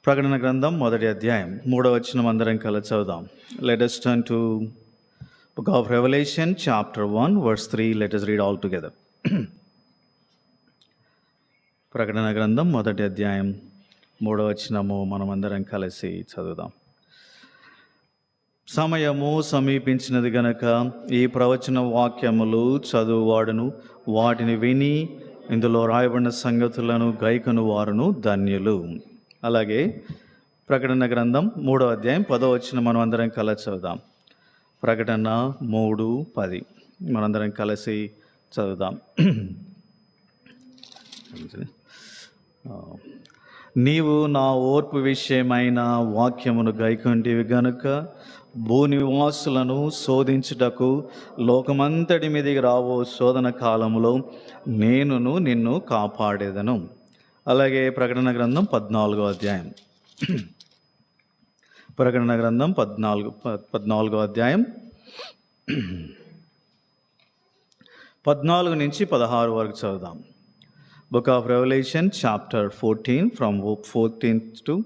ప్రకటన గ్రంథం 1వ అధ్యాయం 3వ వచనం అందరం కలిసి చదువుదాం. Let us turn to book of Revelation chapter 1 verse 3. Let us read all together. ప్రకటన గ్రంథం 1వ అధ్యాయం 3వ వచనము మనమందరం కలిసి చదువుదాం. సమయము సమీపించినది గనక ఈ ప్రవచన వాక్యములు చదువువాడును వాటిని విని ఇందులో రాయబడిన సంగతులను గైకొను వారును ధన్యులు. అలాగే ప్రకటన గ్రంథం 3వ అధ్యాయం 10వ వచనం మనం అందరం కలిసి చదువుదాం. ప్రకటన 3:10 మనందరం కలిసి చదువుదాం. నీవు నా ఓర్పు విషయమైన వాక్యమును గైకొంటివి గనుక భూనివాసులను శోధించుటకు లోకమంతటి మీదికి రావో శోధన కాలములో నేనును నిన్ను కాపాడేదను. అలాగే ప్రకటన గ్రంథం 14వ అధ్యాయం ప్రకటన గ్రంథం 14వ అధ్యాయం 14 నుంచి 16 వరకు చదువుదాం. Book of Revelation chapter 14 from 14 to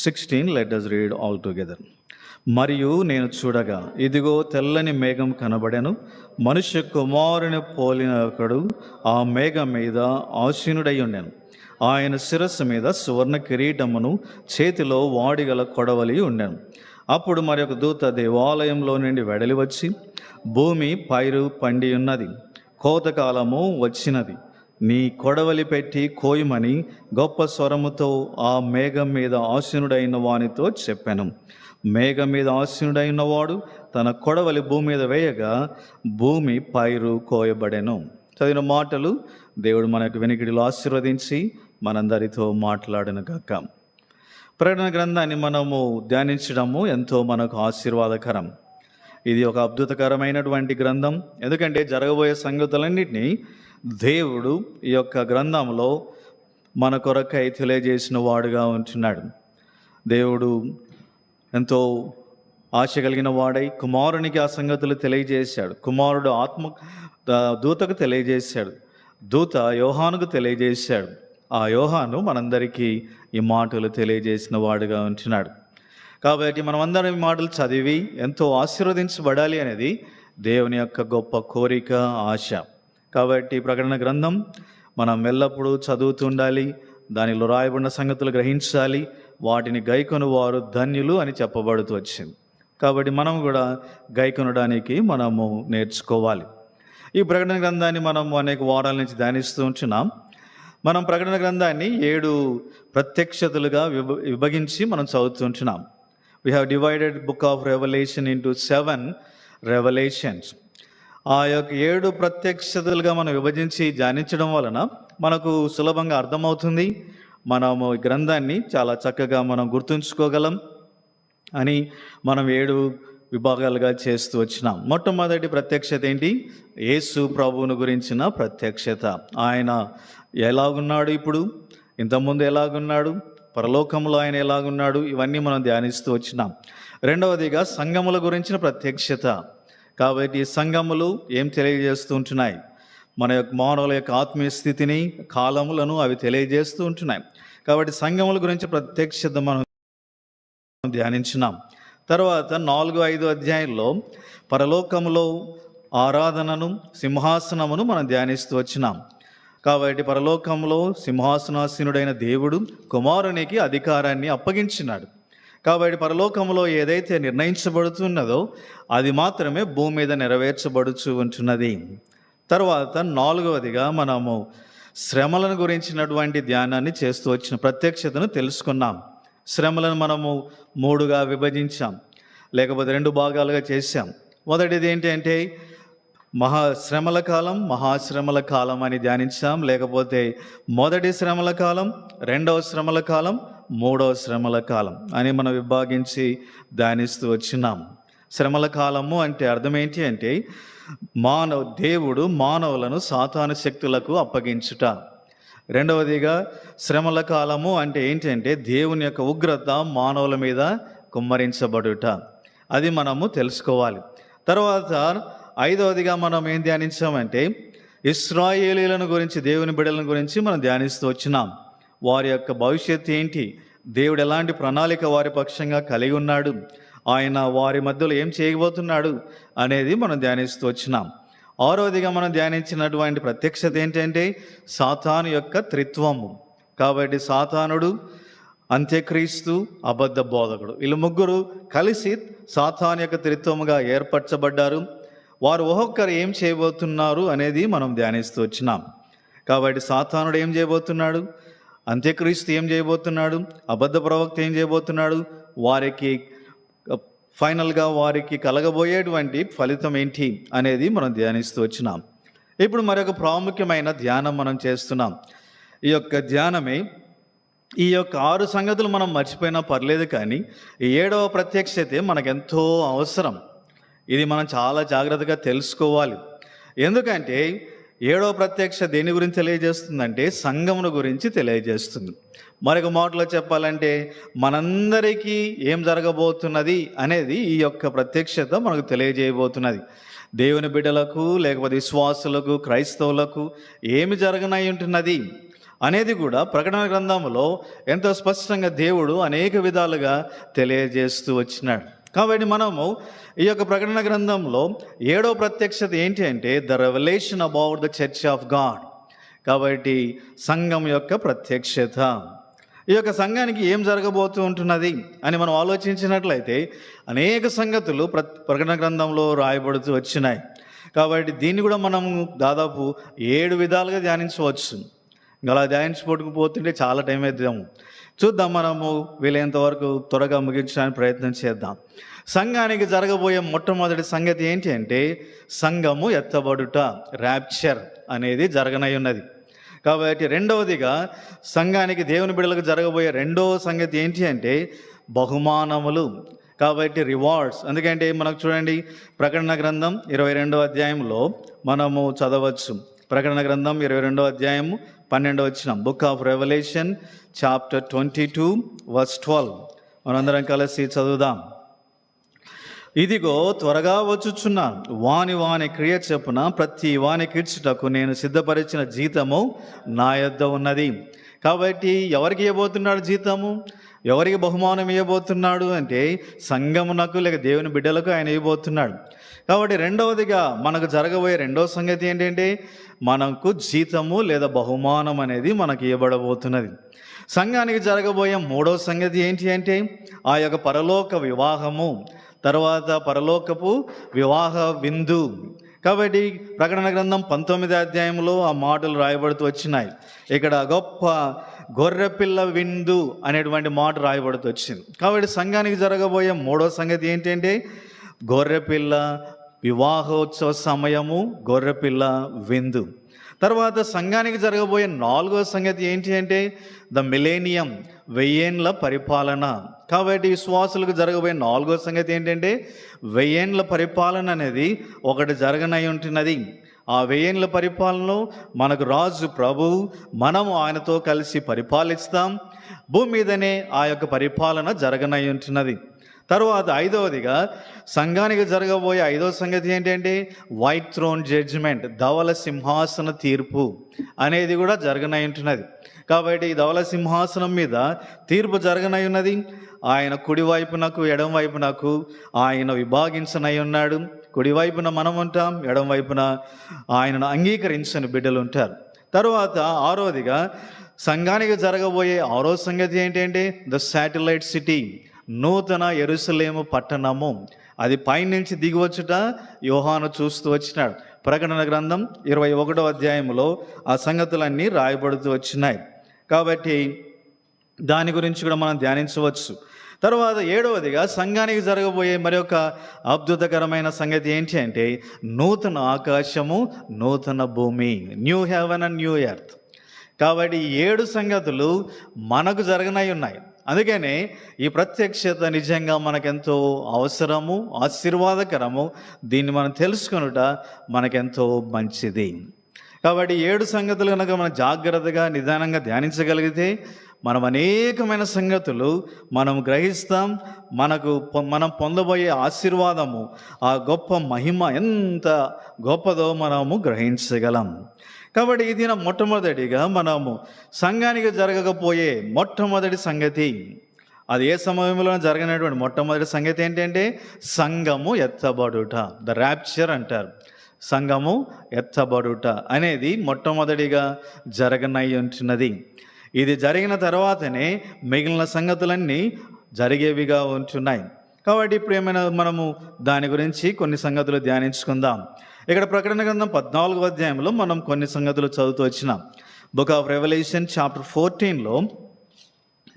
16. Let us read all together. మరియు నేను చూడగా ఇదిగో తెల్లని మేఘం కనబడెను. మనుష్య కుమారుని పోలిన ఒకడు ఆ మేఘం మీద ఆసీనుడై ఉండెను. ఆయన శిరస్సు మీద సువర్ణ కిరీటమును చేతిలో వాడిగల కొడవలి ఉండెను. అప్పుడు మరొక దూత దేవాలయంలో నుండి వెడలి వచ్చి, భూమి పైరు పండి ఉన్నది, కోతకాలము వచ్చినది, నీ కొడవలి పెట్టి కోయమని గొప్ప స్వరముతో ఆ మేఘం మీద ఆసీనుడైన వానితో చెప్పాను. మేఘం మీద ఆసీనుడైన వాడు తన కొడవలి భూమి మీద వేయగా భూమి పైరు కోయబడెను. చదివిన మాటలు దేవుడు మనకు వెనుకడిలో ఆశీర్వదించి మనందరితో మాట్లాడను గాక. ప్రకటన గ్రంథాన్ని మనము ధ్యానించడము ఎంతో మనకు ఆశీర్వాదకరం. ఇది ఒక అద్భుతకరమైనటువంటి గ్రంథం. ఎందుకంటే జరగబోయే సంగతులన్నింటినీ దేవుడు ఈ యొక్క గ్రంథంలో మన కొరకై తెలియజేసిన వాడుగా ఉంటున్నాడు. దేవుడు ఎంతో ఆశ కలిగిన వాడై కుమారునికి ఆ సంగతులు తెలియజేశాడు. కుమారుడు ఆత్మ దూతకు తెలియజేశాడు. దూత యోహానుకు తెలియజేశాడు. ఆ యోహాను మనందరికీ ఈ మాటలు తెలియజేసిన వాడుగా ఉంటున్నాడు. కాబట్టి మనమందరం ఈ మాటలు చదివి ఎంతో ఆశీర్వదించబడాలి అనేది దేవుని యొక్క గొప్ప కోరిక, ఆశ. కాబట్టి ప్రకటన గ్రంథం మనం ఎల్లప్పుడూ చదువుతుండాలి, దానిలో రాయబడిన సంగతులు గ్రహించాలి, వాటిని గైకొను వారు ధన్యులు అని చెప్పబడుతూ వచ్చింది. కాబట్టి మనం కూడా గైకొనడానికి మనము నేర్చుకోవాలి. ఈ ప్రకటన గ్రంథాన్ని మనం అనేక వారాల నుంచి ధ్యానిస్తూ ఉంటున్నాం. మనం ప్రకటన గ్రంథాన్ని 7 ప్రత్యక్షతలుగా విభజించి మనం చదువుతుంటున్నాం. We have divided book of Revelation into 7 revelations. ఆ యొక్క 7 ప్రత్యక్షతలుగా మనం విభజించి ధ్యానించడం వలన మనకు సులభంగా అర్థమవుతుంది. మనము ఈ గ్రంథాన్ని చాలా చక్కగా మనం గుర్తుంచుకోగలం అని మనం 7 విభాగాలుగా చేస్తూ వచ్చినాం. మొట్టమొదటి ప్రత్యక్షత ఏంటి? యేసు ప్రభువును గురించిన ప్రత్యక్షత. ఆయన ఎలాగున్నాడు, ఇప్పుడు ఇంతకుముందు ఎలాగున్నాడు, పరలోకంలో ఆయన ఎలాగున్నాడు, ఇవన్నీ మనం ధ్యానిస్తూ వచ్చినాం. రెండవదిగా సంఘముల గురించిన ప్రత్యక్షత. కాబట్టి సంఘములు ఏం తెలియజేస్తూ ఉంటున్నాయి? మన యొక్క మానవుల యొక్క ఆత్మీయ స్థితిని, కాలములను అవి తెలియజేస్తూ ఉంటున్నాయి. కాబట్టి సంఘముల గురించి ప్రత్యక్షత మనం ధ్యానించినాం. తర్వాత 4-5 అధ్యాయంలో పరలోకములో ఆరాధనను, సింహాసనమును మనం ధ్యానిస్తూ వచ్చినాం. కాబట్టి పరలోకంలో సింహాసనాసీనుడైన దేవుడు కుమారునికి అధికారాన్ని అప్పగించినాడు. కాబట్టి పరలోకంలో ఏదైతే నిర్ణయించబడుతున్నదో అది మాత్రమే భూమి మీద నెరవేర్చబడుచు ఉంటున్నది. తర్వాత 4వదిగా మనము శ్రమలను గురించినటువంటి ధ్యానాన్ని చేస్తూ వచ్చిన ప్రత్యక్షతను తెలుసుకున్నాం. శ్రమలను మనము 3గా విభజించాం, లేకపోతే 2 భాగాలుగా చేశాం. మొదటిది ఏంటి అంటే మహాశ్రమల కాలం, మహాశ్రమల కాలం అని ధ్యానించాం. లేకపోతే మొదటి శ్రమల కాలం, 2వ శ్రమల కాలం, 3వ శ్రమల కాలం అని మనం విభాగించి ధ్యానిస్తూ వచ్చినాం. శ్రమల కాలము అంటే అర్థం ఏంటి అంటే దేవుడు మానవులను సాతాను శక్తులకు అప్పగించుట. రెండవదిగా శ్రమల కాలము అంటే ఏంటంటే దేవుని యొక్క ఉగ్రత మానవుల మీద కుమ్మరించబడుట. అది మనము తెలుసుకోవాలి. తర్వాత 5వదిగా మనం ఏం ధ్యానించామంటే ఇశ్రాయేలీయులను గురించి, దేవుని బిడ్డలను గురించి మనం ధ్యానిస్తూ వచ్చినాం. వారి యొక్క భవిష్యత్తు ఏంటి దేవుడు ఎలాంటి ప్రణాళిక వారి పక్షంగా కలిగి ఉన్నాడు, ఆయన వారి మధ్యలో ఏం చేయబోతున్నాడు అనేది మనం ధ్యానిస్తూ వచ్చినాం. ఆరోదిగా మనం ధ్యానించినటువంటి ప్రత్యక్షత ఏంటంటే సాతాను యొక్క త్రిత్వము. కాబట్టి సాతానుడు, అంత్యక్రీస్తు, అబద్ధ బోధకుడు, వీళ్ళు ముగ్గురు కలిసి సాతాను యొక్క త్రిత్వముగా ఏర్పరచబడ్డారు. వారు ఒక్కొక్కరు ఏం చేయబోతున్నారు అనేది మనం ధ్యానిస్తూ వచ్చినాం. కాబట్టి సాతానుడు ఏం చేయబోతున్నాడు, అంత్యక్రీస్తు ఏం చేయబోతున్నాడు, అబద్ధ ప్రవక్త ఏం చేయబోతున్నాడు, వారికి ఫైనల్గా వారికి కలగబోయేటువంటి ఫలితం ఏంటి అనేది మనం ధ్యానిస్తూ వచ్చినాం. ఇప్పుడు మరొక ప్రాముఖ్యమైన ధ్యానం మనం చేస్తున్నాం. ఈ యొక్క ధ్యానమే ఈ యొక్క 6 సంగతులు మనం మర్చిపోయినా పర్లేదు, కానీ ఈ 7వ ప్రత్యక్షతే మనకెంతో అవసరం. ఇది మనం చాలా జాగ్రత్తగా తెలుసుకోవాలి. ఎందుకంటే 7వ ప్రత్యక్ష దేని గురించి తెలియజేస్తుందంటే సంఘమును గురించి తెలియజేస్తుంది. మరొక మాటలో చెప్పాలంటే మనందరికీ ఏం జరగబోతున్నది అనేది ఈ యొక్క ప్రత్యక్షత మనకు తెలియజేయబోతున్నది. దేవుని బిడ్డలకు, లేకపోతే విశ్వాసులకు, క్రైస్తవులకు ఏమి జరగనై ఉంటున్నది అనేది కూడా ప్రకటన గ్రంథంలో ఎంతో స్పష్టంగా దేవుడు అనేక విధాలుగా తెలియజేస్తూ వచ్చినాడు. కాబట్టి మనము ఈ యొక్క ప్రకటన గ్రంథంలో 7వ ప్రత్యక్షత ఏంటి అంటే the revolution about the church of God. కాబట్టి సంఘం యొక్క ప్రత్యక్షత, ఈ యొక్క సంఘానికి ఏం జరగబోతూ ఉంటున్నది అని మనం ఆలోచించినట్లయితే అనేక సంగతులు ప్రకటన గ్రంథంలో రాయబడుతూ వచ్చినాయి. కాబట్టి దీన్ని కూడా మనము దాదాపు 7 విధాలుగా ధ్యానించవచ్చు. అలా ధ్యానించుకోకపోతుంటే చాలా టైం అవుతాము. చూద్దాం, మనము వీలైనంత వరకు త్వరగా ముగించడానికి ప్రయత్నం చేద్దాం. సంఘానికి జరగబోయే మొట్టమొదటి సంగతి ఏంటి అంటే సంఘము ఎత్తబడుట, ర్యాప్చర్ అనేది జరగనై ఉన్నది. కాబట్టి రెండవదిగా సంఘానికి, దేవుని బిడ్డలకు జరగబోయే రెండవ సంగతి ఏంటి అంటే బహుమానములు. కాబట్టి రివార్డ్స్. ఎందుకంటే మనకు చూడండి, ప్రకటన గ్రంథం 22వ అధ్యాయంలో మనము చదవచ్చు. ప్రకటన గ్రంథం 22వ అధ్యాయము 12వ వచనం, book of Revelation chapter 22 verse 12. మనందరం కలిసి చదువుదాం. ఇదిగో త్వరగా వచ్చుచున్నాను, వాని క్రియ చెప్పున ప్రతి వానికి ఇచ్చుటకు నేను సిద్ధపరిచిన జీతము నా యొద్ద ఉన్నది. కాబట్టి ఎవరికి ఇవ్వబోతున్నాడు జీతము, ఎవరికి బహుమానం ఇవ్వబోతున్నాడు అంటే సంఘమునకు, లేక దేవుని బిడ్డలకు ఆయన ఇవ్వబోతున్నాడు. కాబట్టి రెండవదిగా మనకు జరగబోయే రెండవ సంగతి ఏంటంటే మనకు జీతము లేదా బహుమానం అనేది మనకి ఇవ్వబడబోతున్నది. సంఘానికి జరగబోయే మూడవ సంగతి ఏంటి అంటే ఆ యొక్క పరలోక వివాహము, తర్వాత పరలోకపు వివాహ విందు. కాబట్టి ప్రకటన గ్రంథం 19వ అధ్యాయంలో ఆ మాటలు రాయబడుతూ వచ్చినాయి. ఇక్కడ గొప్ప గొర్రెపిల్ల విందు అనేటువంటి మాట రాయబడుతూ వచ్చింది. కాబట్టి సంఘానికి జరగబోయే మూడవ సంగతి ఏంటంటే గొర్రెపిల్ల వివాహోత్సవ సమయము, గొర్రెపిల్ల విందు. తర్వాత సంఘానికి జరగబోయే 4వ సంగతి ఏంటి అంటే ద మిలేనియం, 1000 ఏండ్ల పరిపాలన. కాబట్టి విశ్వాసులకు జరగబోయే 4వ సంగతి ఏంటంటే 1000 ఏండ్ల పరిపాలన అనేది ఒకటి జరగనై ఉంటున్నది. ఆ 1000 ఏండ్ల పరిపాలనలో మనకు రాజు ప్రభువు, మనము ఆయనతో కలిసి పరిపాలిస్తాం. భూమి మీదనే ఆ యొక్క పరిపాలన జరగనై ఉంటున్నది. తర్వాత 5వదిగా సంఘానికి జరగబోయే 5వ సంగతి ఏంటంటే వైట్ థ్రోన్ జడ్జిమెంట్, ధవల సింహాసన తీర్పు అనేది కూడా జరగనై ఉంటున్నది. కాబట్టి ఈ ధవల సింహాసనం మీద తీర్పు జరగనై ఉన్నది. ఆయన కుడివైపునకు ఎడం వైపునకు ఆయన విభాగించనై ఉన్నాడు. కుడివైపున మనం ఉంటాం, ఎడం వైపున ఆయనను అంగీకరించని బిడ్డలు ఉంటారు. తర్వాత 6వదిగా సంఘానికి జరగబోయే 6వ సంగతి ఏంటంటే ద శాటిలైట్ సిటీ, నూతన యెరూషలేము పట్టణము. అది పైనుంచి దిగివచ్చుట యోహాను చూస్తూ వచ్చినాడు. ప్రకటన గ్రంథం 21వ అధ్యాయంలో ఆ సంగతులన్నీ రాయబడుతూ వచ్చినాయి. కాబట్టి దాని గురించి కూడా మనం ధ్యానించవచ్చు. తర్వాత 7వదిగా సంఘానికి జరగబోయే మరొక అద్భుతకరమైన సంగతి ఏంటి అంటే నూతన ఆకాశము, నూతన భూమి, new heaven and new earth. కాబట్టి 7 సంగతులు మనకు జరగనై ఉన్నాయి. అందుకనే ఈ ప్రత్యక్షత నిజంగా మనకెంతో అవసరము, ఆశీర్వాదకరము. దీన్ని మనం తెలుసుకొనుట మనకెంతో మంచిది. కాబట్టి 7 సంగతులు కనుక మనం జాగ్రత్తగా, నిదానంగా ధ్యానించగలిగితే మనం అనేకమైన సంగతులు మనం గ్రహిస్తాం. మనం పొందబోయే ఆశీర్వాదము, ఆ గొప్ప మహిమ ఎంత గొప్పదో మనము గ్రహించగలం. కాబట్టి ఈ దినం మొట్టమొదటిగా మనము సంఘానికి జరగకపోయే మొట్టమొదటి సంగతి, అది ఏ సమయంలో జరగనటువంటి మొట్టమొదటి సంగతి ఏంటంటే సంఘము ఎత్తబడుట, ద ర్యాప్చర్ అంటారు. సంఘము ఎత్తబడుట అనేది మొట్టమొదటిగా జరగనై ఉంటున్నది. ఇది జరిగిన తర్వాతనే మిగిలిన సంగతులన్నీ జరిగేవిగా ఉంటున్నాయి. కాబట్టి ఇప్పుడు ఏమైనా మనము దాని గురించి కొన్ని సంగతులు ధ్యానించుకుందాం. ఇక్కడ ప్రకటన గ్రంథం 14వ అధ్యాయంలో మనం కొన్ని సంగతులు చదువుతూ వచ్చినాం. బుక్ ఆఫ్ రెవల్యూషన్ చాప్టర్ 14లో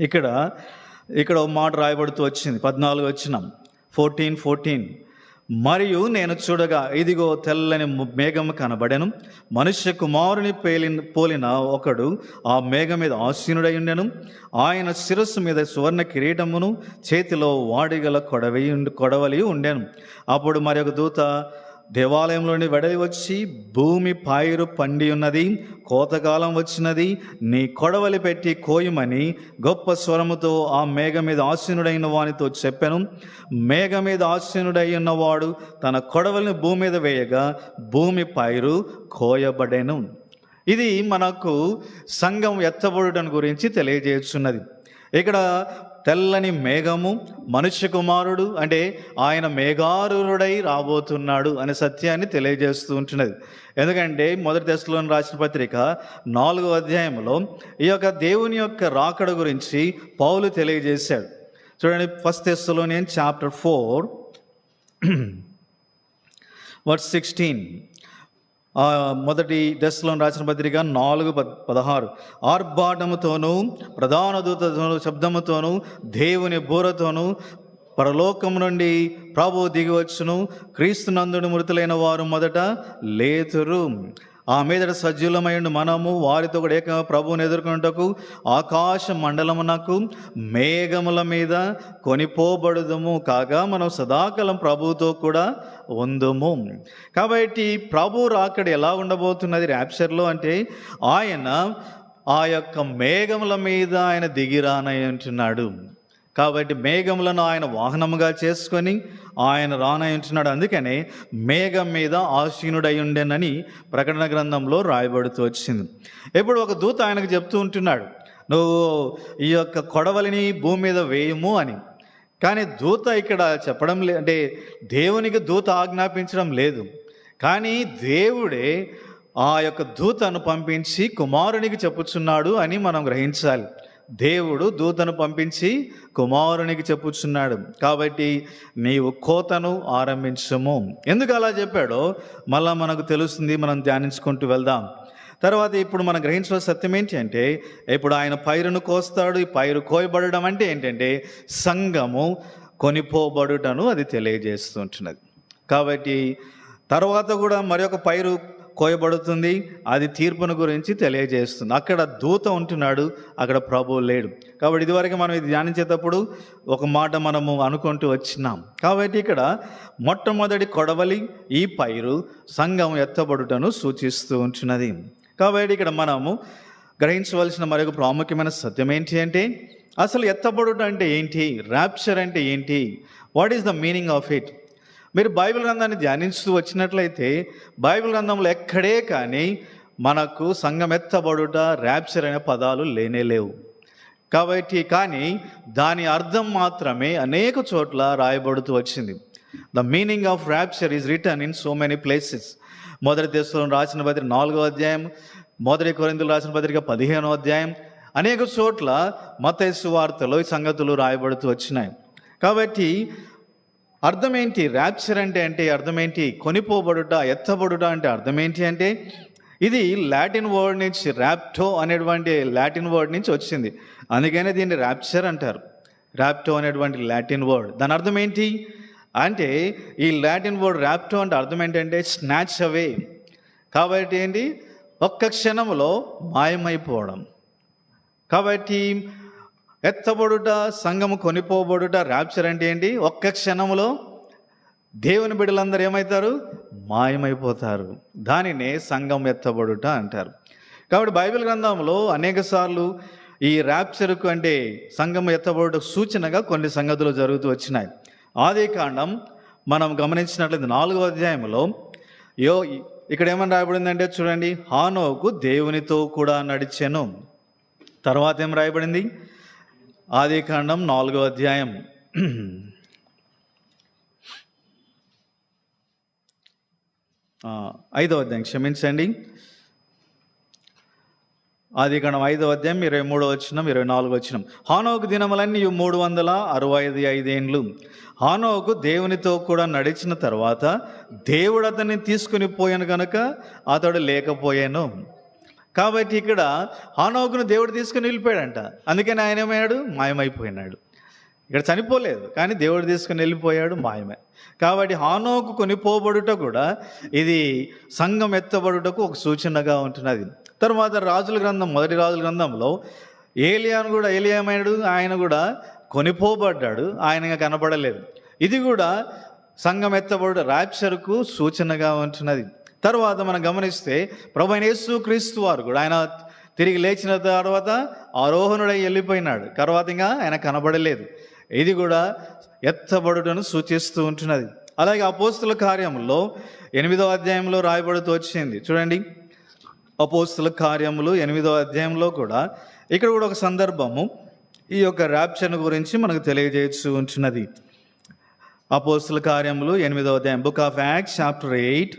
ఇక్కడ ఒక మాట రాయబడుతూ వచ్చింది. 14 వచ్చినాం 14 మరియు నేను చూడగా ఇదిగో తెల్లని మేఘము కనబడెను, మనుష్య కుమారుని పోలిన ఒకడు ఆ మేఘం మీద ఆసీనుడై ఉండెను. ఆయన శిరస్సు మీద సువర్ణ కిరీటమును, చేతిలో వాడిగల కొడవలి ఉండెను. అప్పుడు మరి ఒక దూత దేవాలయంలోని వెడలి వచ్చి, భూమి పైరు పండి ఉన్నది, కోతకాలం వచ్చినది, నీ కొడవలి పెట్టి కోయమని గొప్ప స్వరముతో ఆ మేఘ మీద ఆసీనుడైన వానితో చెప్పెను. మేఘ మీద ఆసీనుడై ఉన్నవాడు తన కొడవలిని భూమి మీద వేయగా భూమి పైరు కోయబడెను. ఇది మనకు సంఘం ఎత్తబడుటను గురించి తెలియజేస్తున్నది. ఇక్కడ తెల్లని మేఘము, మనుష్య కుమారుడు అంటే ఆయన మేఘారుడై రాబోతున్నాడు అనే సత్యాన్ని తెలియజేస్తూ ఉంటున్నది. ఎందుకంటే మొదటి దశలోని రాసిన పత్రిక 4వ అధ్యాయంలో ఈ యొక్క దేవుని యొక్క రాకడ గురించి పౌలు తెలియజేశాడు. చూడండి, 1 Thessalonians chapter 4 verse 16. మొదటి దశలోని రాసిన పత్రిక 4:16. ఆర్భాటముతోనూ ప్రధాన దూతతోనూ శబ్దముతోనూ దేవుని బూరతోనూ పరలోకము నుండి ప్రభువు దిగివచ్చును. క్రీస్తునందును మృతులైన వారు మొదట లేతురు. ఆ మీదట సజ్జులమైండు మనము వారితో కూడా ఏక ప్రభువుని ఎదుర్కొనుటకు ఆకాశ మండలమునకు మేఘముల మీద కొనిపోబడుదుము. కాగా మనం సదాకాలం ప్రభువుతో కూడా ఉందుము. కాబట్టి ప్రభు రాకడ ఎలా ఉండబోతున్నది ర్యాప్చర్లో అంటే, ఆయన ఆ యొక్క మేఘముల మీద ఆయన దిగిరానై ఉంటున్నాడు. కాబట్టి మేఘములను ఆయన వాహనముగా చేసుకొని ఆయన రానై ఉంటున్నాడు. అందుకనే మేఘం మీద ఆసీనుడై ఉండెనని ప్రకటన గ్రంథంలో రాయబడుతూ వచ్చింది. ఇప్పుడు ఒక దూత ఆయనకు చెప్తూ ఉంటున్నాడు, నువ్వు ఈ యొక్క కొడవలిని భూమి మీద వేయము అని. కానీ దూత ఇక్కడ చెప్పడం అంటే దేవునికి దూత ఆజ్ఞాపించడం లేదు, కానీ దేవుడే ఆ యొక్క దూతను పంపించి కుమారునికి చెప్పుచున్నాడు అని మనం గ్రహించాలి. దేవుడు దూతను పంపించి కుమారునికి చెప్పుచున్నాడు. కాబట్టి నీవు కోతను ఆరంభించము. ఎందుకు అలా చెప్పాడో మళ్ళా మనకు తెలుస్తుంది, మనం ధ్యానించుకుంటూ వెళ్దాం. తర్వాత ఇప్పుడు మనం గ్రహించిన సత్యం ఏంటి అంటే, ఇప్పుడు ఆయన పైరును కోస్తాడు. ఈ పైరు కోయబడడం అంటే ఏంటంటే సంఘము కొనిపోబడుటను అది తెలియజేస్తుంటున్నది. కాబట్టి తర్వాత కూడా మరొక పైరు కోయబడుతుంది, అది తీర్పును గురించి తెలియజేస్తుంది. అక్కడ దూత ఉంటున్నాడు, అక్కడ ప్రభువు లేడు. కాబట్టి ఇదివరకు మనం ఇది ధ్యానించేటప్పుడు ఒక మాట మనము అనుకుంటూ వచ్చినాం. కాబట్టి ఇక్కడ మొట్టమొదటి కొడవలి ఈ పైరు సంఘం ఎత్తబడుటను సూచిస్తూ ఉంటున్నది. కాబట్టి ఇక్కడ మనము గ్రహించవలసిన మరొక ప్రాముఖ్యమైన సత్యం ఏంటి అంటే, అసలు ఎత్తబడుట అంటే ఏంటి, ర్యాప్చర్ అంటే ఏంటి, what is the meaning of it. మీరు బైబిల్ గ్రంథాన్ని ధ్యానిస్తూ వచ్చినట్లయితే బైబిల్ గ్రంథంలో ఎక్కడే కానీ మనకు సంఘం ఎత్తబడుట, ర్యాప్చర్ అనే పదాలు లేనేలేవు. కాబట్టి కానీ దాని అర్థం మాత్రమే అనేక చోట్ల రాయబడుతూ వచ్చింది. The meaning of rapture is return in so many places. మొదటి దశలోని రాసిన పత్రిక 4వ అధ్యాయం, మొదటి కొరింథీయులకు రాసిన పత్రిక 15వ అధ్యాయం, అనేక చోట్ల మత్తయి సువార్తలో ఈ సంగతులు రాయబడుతూ వచ్చినాయి. కాబట్టి అర్థం ఏంటి, ర్యాప్చర్ అంటే అర్థం ఏంటి, కొనిపోబడుట, ఎత్తబడుట అంటే అర్థం ఏంటి అంటే, ఇది లాటిన్ వర్డ్ నుంచి, ర్యాప్టో అనేటువంటి లాటిన్ వర్డ్ నుంచి వచ్చింది. అందుకనే దీన్ని ర్యాప్చర్ అంటారు. ర్యాప్టో అనేటువంటి లాటిన్ వర్డ్, దాని అర్థం ఏంటి అంటే, ఈ లాటిన్ వర్డ్ ర్యాప్టో అంటే అర్థం ఏంటంటే స్నాచ్ అవే. కాబట్టి ఏంటి, ఒక్క క్షణంలో మాయమైపోవడం. కాబట్టి ఎత్తబడుట, సంఘము కొనిపోబడుట, ర్యాప్చర్ అంటే ఏంటి, ఒక్క క్షణంలో దేవుని బిడ్డలందరూ ఏమవుతారు, మాయమైపోతారు. దానినే సంఘం ఎత్తబడుట అంటారు. కాబట్టి బైబిల్ గ్రంథంలో అనేక సార్లు ఈ ర్యాప్చర్కు అంటే సంఘం ఎత్తబడుట సూచనగా కొన్ని సంగతులు జరుగుతూ వచ్చినాయి. ఆదికాండం మనం గమనించినట్లయితే 4వ అధ్యాయంలో ఇక్కడ ఏమని రాయబడిందంటే చూడండి, హానోకు దేవునితో కూడా నడిచెను. తర్వాత ఏం రాయబడింది? ఆదికాండం 4వ అధ్యాయం 5వ అధ్యాయం, క్షమించండి, ఆదికాండం 5వ అధ్యాయం 23వ వచనం 24వ వచనం. హానోకు దినములన్నీ 365 ఏండ్లు. హానోకు దేవునితో కూడా నడిచిన తర్వాత దేవుడు అతన్ని తీసుకుని పోయాను కనుక అతడు లేకపోయాను. కాబట్టి ఇక్కడ హానోకును దేవుడు తీసుకుని వెళ్ళిపోయాడంట. అందుకని ఆయన ఏమయ్యాడు? మాయమైపోయినాడు. ఇక్కడ చనిపోలేదు, కానీ దేవుడు తీసుకుని వెళ్ళిపోయాడు, మాయమే. కాబట్టి హానోకు కొనిపోబడుట కూడా ఇది సంఘం ఎత్తబడుటకు ఒక సూచనగా ఉంటున్నది. తర్వాత రాజుల గ్రంథం, మొదటి రాజుల గ్రంథంలో ఏలియా ఏమైనాడు? ఆయన కూడా కొనిపోబడ్డాడు, ఆయన కనపడలేదు. ఇది కూడా సంఘం ఎత్తబడు ర్యాప్చర్కు సూచనగా ఉంటున్నది. తర్వాత మనం గమనిస్తే ప్రభువైన యేసుక్రీస్తు వారు కూడా ఆయన తిరిగి లేచిన తర్వాత ఆరోహణుడై వెళ్ళిపోయినాడు. తర్వాత ఇంకా ఆయన కనబడలేదు. ఇది కూడా ఎత్తబడుటను సూచిస్తూ ఉంటున్నది. అలాగే అపోస్తుల కార్యములో 8వ అధ్యాయంలో రాయబడుతూ వచ్చింది చూడండి. అపోస్తుల కార్యములు 8వ అధ్యాయంలో కూడా ఇక్కడ కూడా ఒక సందర్భము ఈ యొక్క ర్యాప్చర్ గురించి మనకు తెలియజేస్తూ ఉంటున్నది. అపోస్తుల కార్యములు 8వ అధ్యాయం, book of acts chapter 8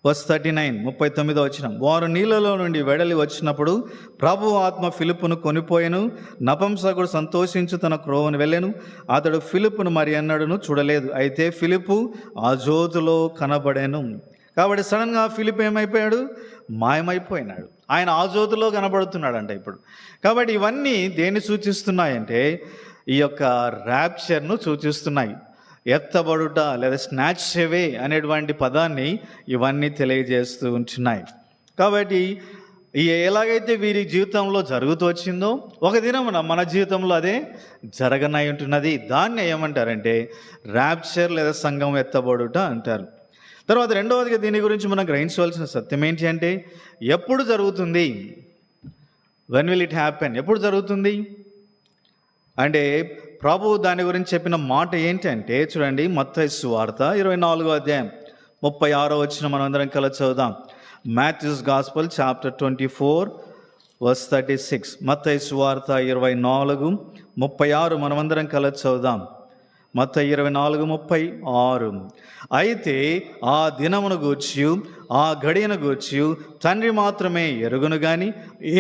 verse 39, 39వ వచనం. వారు నీళ్ళలో నుండి వెడలి వచ్చినప్పుడు ప్రభు ఆత్మ ఫిలిప్పును కొనిపోయెను. నపుంసకుడు సంతోషించు తన క్రోవను వెళ్ళెను. అతడు ఫిలిప్పును మరి అన్నడును చూడలేదు. అయితే ఫిలిప్పు ఆ జ్యోతిలో కనబడెను. కాబట్టి సడన్గా ఫిలిప్ ఏమైపోయాడు? మాయమైపోయినాడు. ఆయన ఆ జ్యోతిలో కనబడుతున్నాడంట ఇప్పుడు. కాబట్టి ఇవన్నీ దేన్ని సూచిస్తున్నాయంటే ఈ యొక్క ర్యాప్చర్ను సూచిస్తున్నాయి. ఎత్తబడుట లేదా స్నాచ్ అవే అనేటువంటి పదాన్ని ఇవన్నీ తెలియజేస్తూ ఉంటున్నాయి. కాబట్టి ఎలాగైతే వీరి జీవితంలో జరుగుతూ వచ్చిందో ఒక దినమున మన జీవితంలో అదే జరగనై ఉంటున్నది. దాన్ని ఏమంటారంటే ర్యాప్చర్ లేదా సంఘం ఎత్తబడుట అంటారు. తర్వాత రెండవదిగా దీని గురించి మనం గ్రహించవలసిన సత్యం ఏంటి అంటే ఎప్పుడు జరుగుతుంది? When will it happen? ఎప్పుడు జరుగుతుంది అంటే ప్రభు దాని గురించి చెప్పిన మాట ఏంటంటే చూడండి, మత్తయి సువార్త 24వ అధ్యాయం 36వ వచనం మనం అందరం కలిసి చదువుదాం. Matthew's gospel chapter 24 verse 36. మత్తయి సువార్త 24:36 మనమందరం కలిసి చదువుదాం. మత్తయి 24:36. అయితే ఆ దినమును గూర్చి ఆ గడియను గూర్చి తండ్రి మాత్రమే ఎరుగును గాని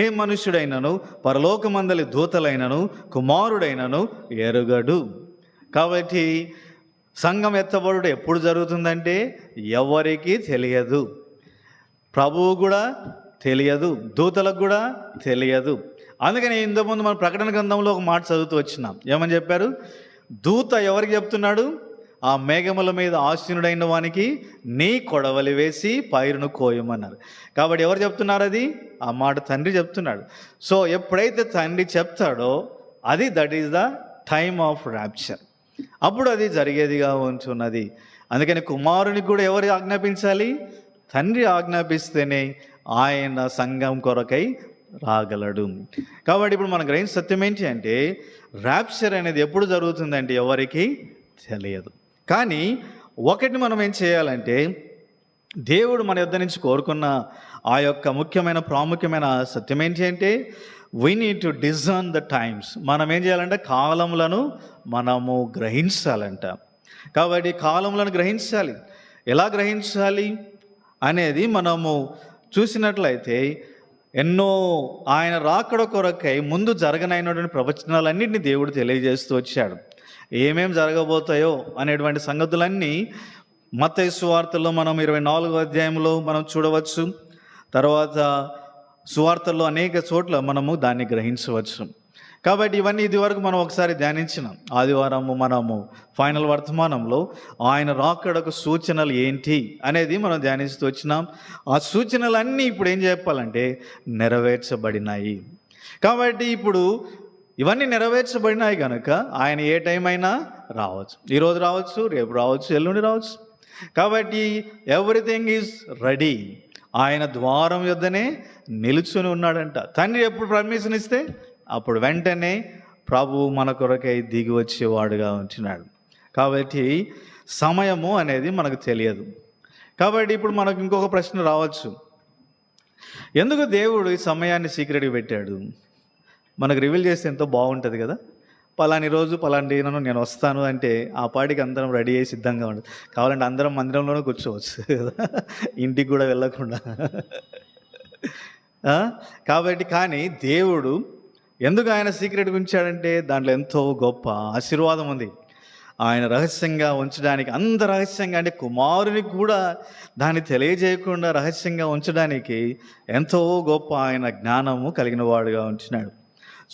ఏ మనుష్యుడైనను పరలోకమందలి దూతలైనను కుమారుడైనను ఎరుగడు. కాబట్టి సంఘం ఎత్తబడుట ఎప్పుడు జరుగుతుందంటే ఎవరికి తెలియదు. ప్రభువు కూడా తెలియదు, దూతలకు కూడా తెలియదు. అందుకని ఇంతకుముందు మన ప్రకటన గ్రంథంలో ఒక మాట చదువుతూ వచ్చినాం. ఏమని చెప్పారు? దూత ఎవరికి చెప్తున్నాడు? ఆ మేఘముల మీద ఆసీనుడైన వానికి నీ కొడవలి వేసి పైరును కోయమన్నారు. కాబట్టి ఎవరు చెప్తున్నారు? అది ఆ మాట తండ్రి చెప్తున్నాడు. సో ఎప్పుడైతే తండ్రి చెప్తాడో అది that is the time of rapture. అప్పుడు అది జరిగేదిగా ఉంటున్నది. అందుకని కుమారునికి కూడా ఎవరు ఆజ్ఞాపించాలి? తండ్రి ఆజ్ఞాపిస్తేనే ఆయన సంఘం కొరకై రాగలడు. కాబట్టి ఇప్పుడు మనం గ్రహించిన సత్యం ఏంటి అంటే ర్యాప్చర్ అనేది ఎప్పుడు జరుగుతుందంటే ఎవరికి తెలియదు. కానీ ఒకటి మనం ఏం చేయాలంటే దేవుడు మన యొద్ద నుంచి కోరుకున్న ఆ యొక్క ముఖ్యమైన ప్రాముఖ్యమైన సత్యం ఏంటి అంటే we need to discern the times. మనం ఏం చేయాలంటే కాలములను మనము గ్రహించాలంట. కాబట్టి కాలములను గ్రహించాలి. ఎలా గ్రహించాలి అనేది మనము చూసినట్లయితే ఎన్నో ఆయన రాకడ కొరకై ముందు జరగనైనటువంటి ప్రవచనాలన్నింటినీ దేవుడు తెలియజేస్తూ వచ్చాడు. ఏమేం జరగబోతాయో అనేటువంటి సంగతులన్నీ మత్తయి సువార్తలో మనం 24వ అధ్యాయంలో మనం చూడవచ్చు. తర్వాత సువార్తల్లో అనేక చోట్ల మనము దాన్ని గ్రహించవచ్చు. కాబట్టి ఇవన్నీ ఇది వరకు మనం ఒకసారి ధ్యానించినాం. ఆదివారము మనము ఫైనల్ వర్తమానంలో ఆయన రాకడకు సూచనలు ఏంటి అనేది మనం ధ్యానిస్తూ వచ్చినాం. ఆ సూచనలన్నీ ఇప్పుడు ఏం చెప్పాలంటే నెరవేర్చబడినాయి. కాబట్టి ఇప్పుడు ఇవన్నీ నెరవేర్చబడినాయి కనుక ఆయన ఏ టైం అయినా రావచ్చు. ఈరోజు రావచ్చు, రేపు రావచ్చు, ఎల్లుండి రావచ్చు. కాబట్టి ఎవ్రీథింగ్ ఈజ్ రెడీ. ఆయన ద్వారం యొద్దనే నిలుచుని ఉన్నాడంట. తండ్రి ఎప్పుడు పర్మిషన్ ఇస్తే అప్పుడు వెంటనే ప్రభువు మన కొరకై దిగి వచ్చేవాడుగా ఉంటున్నాడు. కాబట్టి సమయము అనేది మనకు తెలియదు. కాబట్టి ఇప్పుడు మనకు ఇంకొక ప్రశ్న రావచ్చు, ఎందుకు దేవుడు ఈ సమయాన్ని సీక్రెట్గా పెట్టాడు? మనకు రివీల్ చేస్తే ఎంతో బాగుంటుంది కదా. పలాని రోజు పలాని నేను వస్తాను అంటే ఆ పాటికి అందరం రెడీ అయ్యి సిద్ధంగా ఉండదు. కావాలంటే అందరం మందిరంలోనే కూర్చోవచ్చు కదా, ఇంటికి కూడా వెళ్ళకుండా. కాబట్టి కానీ దేవుడు ఎందుకు ఆయన సీక్రెట్గా ఉంచాడంటే దాంట్లో ఎంతో గొప్ప ఆశీర్వాదం ఉంది. ఆయన రహస్యంగా ఉంచడానికి, అంత రహస్యంగా అంటే కుమారునికి కూడా దాన్ని తెలియజేయకుండా రహస్యంగా ఉంచడానికి ఎంతో గొప్ప ఆయన జ్ఞానము కలిగిన వాడుగా ఉంచినాడు.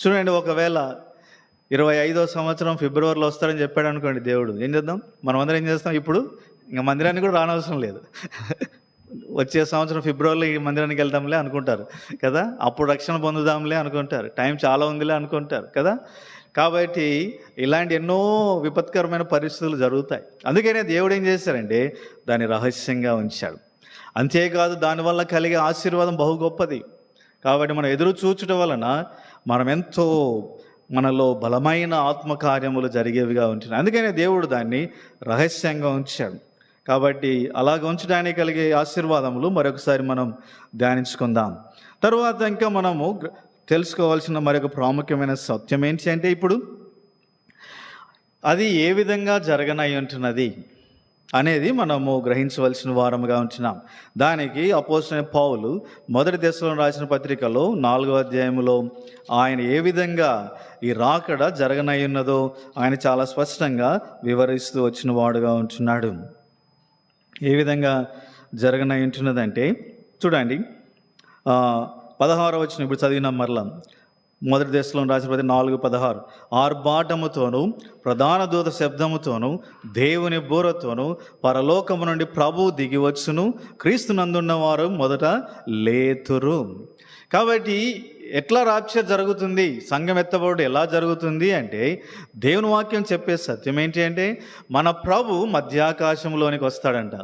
చూడండి, ఒకవేళ 25వ సంవత్సరం ఫిబ్రవరిలో వస్తారని చెప్పాడు అనుకోండి దేవుడు, ఏం చేద్దాం? మనం అందరం ఏం చేస్తాం? ఇప్పుడు ఇంకా మందిరానికి కూడా రానవసరం లేదు, వచ్చే సంవత్సరం ఫిబ్రవరిలో ఈ మందిరానికి వెళ్దాంలే అనుకుంటారు కదా, అప్పుడు రక్షణ పొందుదాంలే అనుకుంటారు, టైం చాలా ఉందిలే అనుకుంటారు కదా. కాబట్టి ఇలాంటి ఎన్నో విపత్కరమైన పరిస్థితులు జరుగుతాయి. అందుకనే దేవుడు ఏం చేశారంటే దాన్ని రహస్యంగా ఉంచాడు. అంతేకాదు దానివల్ల కలిగే ఆశీర్వాదం బహు గొప్పది. కాబట్టి మనం ఎదురు చూచడం వలన మనం ఎంతో మనలో బలమైన ఆత్మకార్యములు జరిగేవిగా ఉంటున్నాయి. అందుకనే దేవుడు దాన్ని రహస్యంగా ఉంచాడు. కాబట్టి అలాగ ఉంచడానికి కలిగే ఆశీర్వాదములు మరొకసారి మనం ధ్యానించుకుందాం. తర్వాత ఇంకా మనము తెలుసుకోవాల్సిన మరొక ప్రాముఖ్యమైన సత్యం ఏంటి అంటే, ఇప్పుడు అది ఏ విధంగా జరగనై ఉంటున్నది అనేది మనము గ్రహించవలసిన వారముగా ఉంటున్నాం. దానికి అపోస్తలుడైన పౌలు మొదటి దశలోని రాసిన పత్రికలో 4వ అధ్యాయంలో ఆయన ఏ విధంగా ఈ రాకడ జరగనై ఉన్నదో ఆయన చాలా స్పష్టంగా వివరిస్తూ వచ్చిన వాడుగా ఉంటున్నాడు. ఏ విధంగా జరగనై ఉంటున్నదంటే చూడండి, 16వ వచనం ఇప్పుడు చదివినాం. మరలా మొదటి దశలోని రాసిన పత్రిక 4:16, ఆర్భాటముతోనూ ప్రధాన దూత శబ్దముతోనూ దేవుని బూరతోనూ పరలోకము నుండి ప్రభువు దిగివచ్చును, క్రీస్తునందున్న వారు మొదట లేతురు. కాబట్టి ఎట్లా రాప్చర్ జరుగుతుంది, సంఘం ఎత్తబడు ఎలా జరుగుతుంది అంటే, దేవుని వాక్యం చెప్పే సత్యం ఏంటి అంటే, మన ప్రభు మధ్యాకాశంలోనికి వస్తాడంట.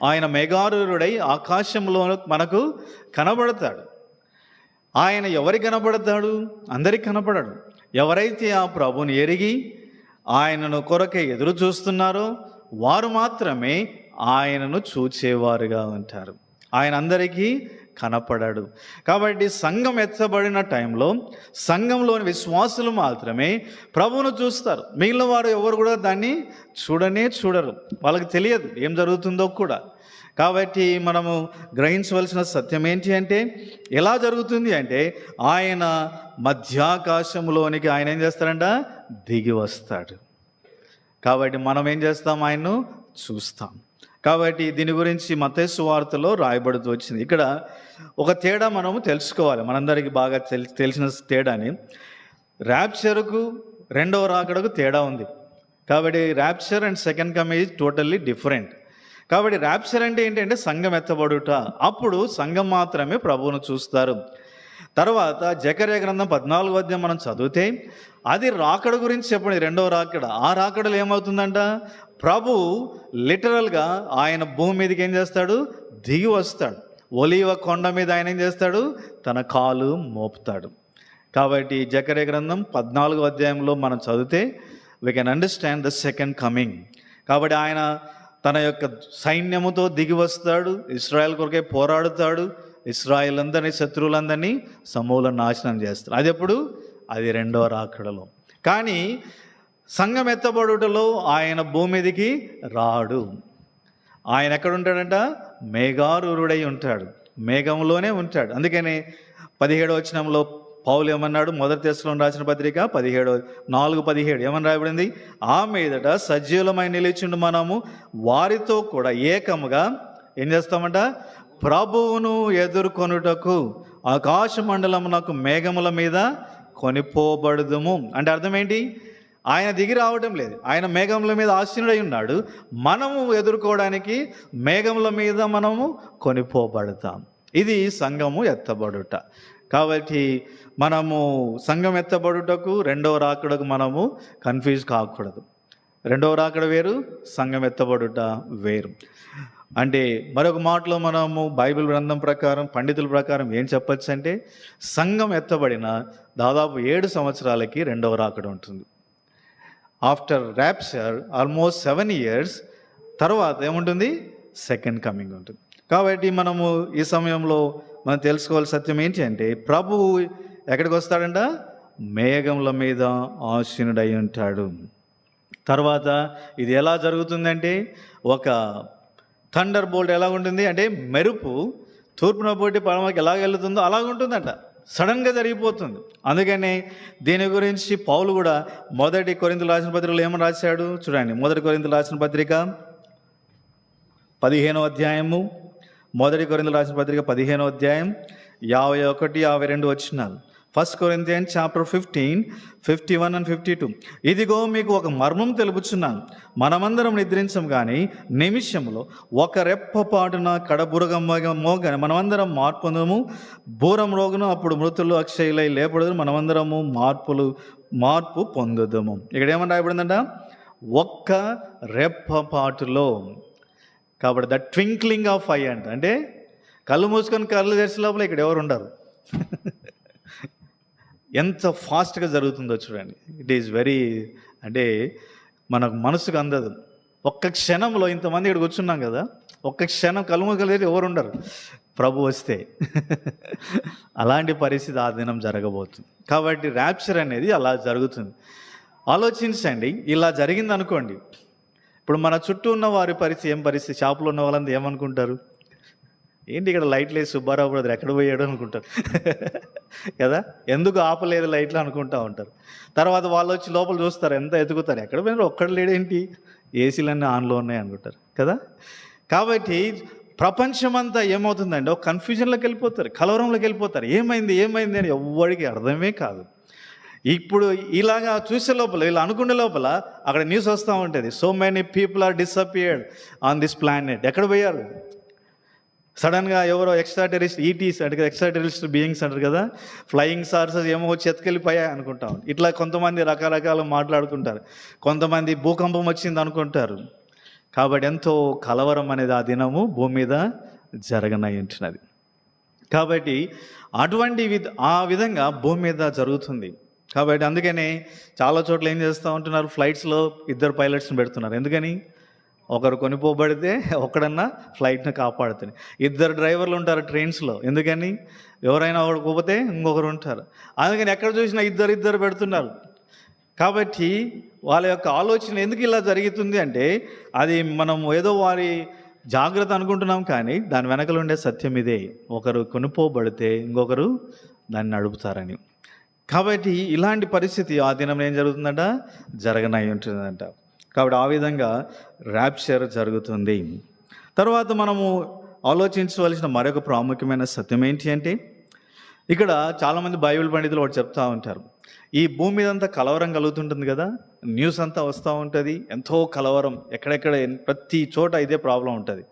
ఆయన మేఘారూఢుడై ఆకాశంలో మనకు కనబడతాడు. ఆయన ఎవరికి కనపడతాడు? అందరికి కనపడడు. ఎవరైతే ఆ ప్రభుని ఎరిగి ఆయనను కొరకే ఎదురు చూస్తున్నారో వారు మాత్రమే ఆయనను చూచేవారుగా ఉంటారు. ఆయన అందరికీ కనపడాడు. కాబట్టి సంఘం ఎత్తబడిన టైంలో సంఘంలోని విశ్వాసులు మాత్రమే ప్రభువును చూస్తారు. మిగిలిన వారు ఎవరు కూడా దాన్ని చూడరు, వాళ్ళకి తెలియదు ఏం జరుగుతుందో కూడా. కాబట్టి మనము గ్రహించవలసిన సత్యం ఏంటి అంటే, ఎలా జరుగుతుంది అంటే, ఆయన మధ్యాకాశంలోనికి ఆయన ఏం చేస్తాడంట? దిగి వస్తాడు. కాబట్టి మనం ఏం చేస్తాం? ఆయన్ను చూస్తాం. కాబట్టి దీని గురించి మత్తయి సువార్తలో రాయబడుతూ వచ్చింది. ఇక్కడ ఒక తేడా మనము తెలుసుకోవాలి, మనందరికీ బాగా తెలిసిన తేడాని. ర్యాప్చర్కు రెండవ రాకడకు తేడా ఉంది. కాబట్టి rapture and second coming is totally different. కాబట్టి ర్యాప్చర్ అంటే ఏంటంటే సంఘం ఎత్తబడుట. అప్పుడు సంఘం మాత్రమే ప్రభువును చూస్తారు. తర్వాత జకర్యా గ్రంథం 14వ అధ్యాయం మనం చదివితే అది రాకడ గురించి చెప్పండి, రెండవ రాకడ. ఆ రాకడలో ఏమవుతుందంట? ప్రభు లిటరల్గా ఆయన భూమి మీదకి ఏం చేస్తాడు? దిగి వస్తాడు. ఒలీవ కొండ మీద ఆయన ఏం చేస్తాడు? తన కాలు మోపుతాడు. కాబట్టి జకర్యా గ్రంథం 14వ అధ్యాయంలో మనం చదివితే we can understand the second coming. కాబట్టి ఆయన తన యొక్క సైన్యముతో దిగి వస్తాడు, ఇశ్రాయేల్ కొరకే పోరాడుతాడు, ఇశ్రాయేల్ అందరినీ శత్రువులందరినీ సమూల నాశనం చేస్తాడు. అది ఎప్పుడు? అది రెండవ రాకడలో. కానీ సంఘం ఎత్తబడుటలో ఆయన భూమి మీదికి రాడు. ఆయన ఎక్కడ ఉంటాడంట? మేఘారూఢుడై ఉంటాడు, మేఘంలోనే ఉంటాడు. అందుకని 17వ వచనంలో పౌలు ఏమన్నాడు? మొదటి దశలోని రాసిన పత్రిక 4:17 ఏమని రాయబడింది? ఆ మీదట సజీవులమై నిలిచిండు మనము వారితో కూడా ఏకముగా ఏం చేస్తామంట? ప్రభువును ఎదుర్కొనుటకు ఆకాశ మండలమునకు మేఘముల మీద కొనిపోబడుదుము. అంటే అర్థం ఏంటి? ఆయన దిగి రావడం లేదు, ఆయన మేఘముల మీద ఆసీనుడై ఉన్నాడు. మనము ఎదుర్కోవడానికి మేఘముల మీద మనము కొనిపోబడతాం. ఇది సంఘము ఎత్తబడుట. కాబట్టి మనము సంఘం ఎత్తబడుటకు రెండవ రాకడకు మనము కన్ఫ్యూజ్ కాకూడదు. రెండవ రాకడ వేరు, సంఘం ఎత్తబడుట వేరు. అంటే మరొక మాటలో మనము బైబిల్ గ్రంథం ప్రకారం, పండితుల ప్రకారం ఏం చెప్పచ్చు అంటే, సంఘం ఎత్తబడిన దాదాపు 7 సంవత్సరాలకి రెండవ రాకడ ఉంటుంది. ఆఫ్టర్ ర్యాప్చర్ ఆల్మోస్ట్ 7 years తర్వాత ఏముంటుంది? సెకండ్ కమింగ్ ఉంటుంది. కాబట్టి మనము ఈ సమయంలో మనం తెలుసుకోవాల్సిన సత్యం ఏంటి అంటే, ప్రభువు ఎక్కడికి వస్తాడంట? మేఘముల మీద ఆసీనుడై ఉంటాడు. తర్వాత ఇది ఎలా జరుగుతుందంటే, ఒక థండర్ బోల్ట్ ఎలా ఉంటుంది అంటే, మెరుపు తూర్పున పోటీ పడమకి ఎలాగ వెళ్తుందో అలాగ ఉంటుందంట. సడన్గా జరిగిపోతుంది. అందుకని దీని గురించి పౌలు కూడా 1 కొరింథీయులకు రాసిన పత్రికలో ఏమని రాశాడు చూడండి. 1 కొరింథీయులకు రాసిన పత్రిక 15వ అధ్యాయము, 1 కొరింథీయులకు రాసిన పత్రిక 15వ అధ్యాయం 51, 52 వచనాలు. 1 Corinthians chapter 15, 51 and 52. ఇదిగో మీకు ఒక మర్మం తెలుపుచున్నాను, మనమందరం నిద్రించం కానీ నిమిషంలో ఒక రెప్పపాటున కడబురగ మోగని మనమందరం మార్పు పొందము, బూరం రోగును, అప్పుడు మృతులు అక్షయులై లేపడదు, మనమందరము మార్పు పొందుదము. ఇక్కడ ఏమని రాయబడిందంట? ఒక్క రెప్పపాటులో. కాబట్టి ద ట్వింక్లింగ్ ఆఫ్ ఐ అంటే కళ్ళు మూసుకొని కళ్ళు తెరిచే లోపల ఇక్కడ ఎవరు ఉండరు. ఎంత ఫాస్ట్గా జరుగుతుందో చూడండి. ఇట్ ఈజ్ వెరీ అంటే మనకు మనసుకు అందదు. ఒక్క క్షణంలో ఇంతమంది ఇక్కడ కూర్చున్నాం కదా, ఒక్క క్షణం కలుముకలేదు ఎవరు ఉండరు ప్రభు వస్తే. అలాంటి పరిస్థితి ఆ దినం జరగబోతుంది. కాబట్టి ర్యాప్చర్ అనేది అలా జరుగుతుంది. ఆలోచించండి, ఇలా జరిగింది అనుకోండి, ఇప్పుడు మన చుట్టూ ఉన్న వారి పరిస్థితి ఏం పరిస్థితి? షాపులో ఉన్న వాళ్ళంతా ఏమనుకుంటారు? ఏంటి ఇక్కడ లైట్లు వేసి సుబ్బారావు బ్రదర్ ఎక్కడ పోయాడు అనుకుంటారు కదా, ఎందుకు ఆపలేదు లైట్లు అనుకుంటా ఉంటారు. తర్వాత వాళ్ళు వచ్చి లోపల చూస్తారు, ఎంత ఎదుగుతారు, ఎక్కడ పోయినారు, ఒక్కడ లేడేంటి, ఏసీలన్నీ ఆన్లో ఉన్నాయి అనుకుంటారు కదా. కాబట్టి ప్రపంచమంతా ఏమవుతుందంటే ఒక కన్ఫ్యూజన్లోకి వెళ్ళిపోతారు, కలవరంలోకి వెళ్ళిపోతారు. ఏమైంది అని ఎవ్వడికి అర్థమే కాదు. ఇప్పుడు ఇలాగా చూసే లోపల, వీళ్ళు అనుకునే లోపల అక్కడ న్యూస్ వస్తూ ఉంటుంది, so many people are disappeared on this planet. ఎక్కడ పోయారు? సడన్గా ఎవరో ఈటీస్ అంటే ఎక్స్ట్రాటెరిస్ట్ బీయింగ్స్ అంటారు కదా, ఫ్లయింగ్ సార్సెస్ ఏమో వచ్చి ఎత్తుకెళ్ళిపోయాయి అనుకుంటాం. ఇట్లా కొంతమంది రకరకాలు మాట్లాడుకుంటారు, కొంతమంది భూకంపం వచ్చింది అనుకుంటారు. కాబట్టి ఎంతో కలవరం అనేది ఆ దినము భూమి మీద జరగనై ఉంటున్నది. కాబట్టి అటువంటి ఆ విధంగా భూమి మీద జరుగుతుంది. కాబట్టి అందుకనే చాలా చోట్ల ఏం చేస్తూ ఉంటున్నారు, ఫ్లైట్స్లో 2 పైలట్స్ని పెడుతున్నారు. ఎందుకని? ఒకరు కొనిపోబడితే ఒకడన్నా ఫ్లైట్ని కాపాడుతుంది. 2 డ్రైవర్లు ఉంటారు ట్రైన్స్లో. ఎందుకని? ఎవరైనా ఒకడు పోతే ఇంకొకరు ఉంటారు. అందుకని ఎక్కడ చూసినా ఇద్దరు పెడుతున్నారు. కాబట్టి వాళ్ళ యొక్క ఆలోచన ఎందుకు ఇలా జరుగుతుంది అంటే, అది మనం ఏదో వారి జాగ్రత్త అనుకుంటున్నాం, కానీ దాని వెనకలు ఉండే సత్యం ఇదే, ఒకరు కొనిపోబడితే ఇంకొకరు దాన్ని నడుపుతారని. కాబట్టి ఇలాంటి పరిస్థితి ఆ దినం ఏం జరుగుతుందంట? జరగనై ఉంటుందంట. కాబట్టి ఆ విధంగా ర్యాప్చర్ జరుగుతుంది. తర్వాత మనము ఆలోచించవలసిన మరొక ప్రాముఖ్యమైన సత్యం ఏంటి అంటే, ఇక్కడ చాలామంది బైబిల్ పండితులు ఒకటి చెప్తూ ఉంటారు, ఈ భూమి మీద అంతా కలవరం కలుగుతుంటుంది కదా, న్యూస్ అంతా వస్తూ ఉంటుంది, ఎంతో కలవరం, ఎక్కడెక్కడ ప్రతి చోట ఇదే ప్రాబ్లం ఉంటుంది.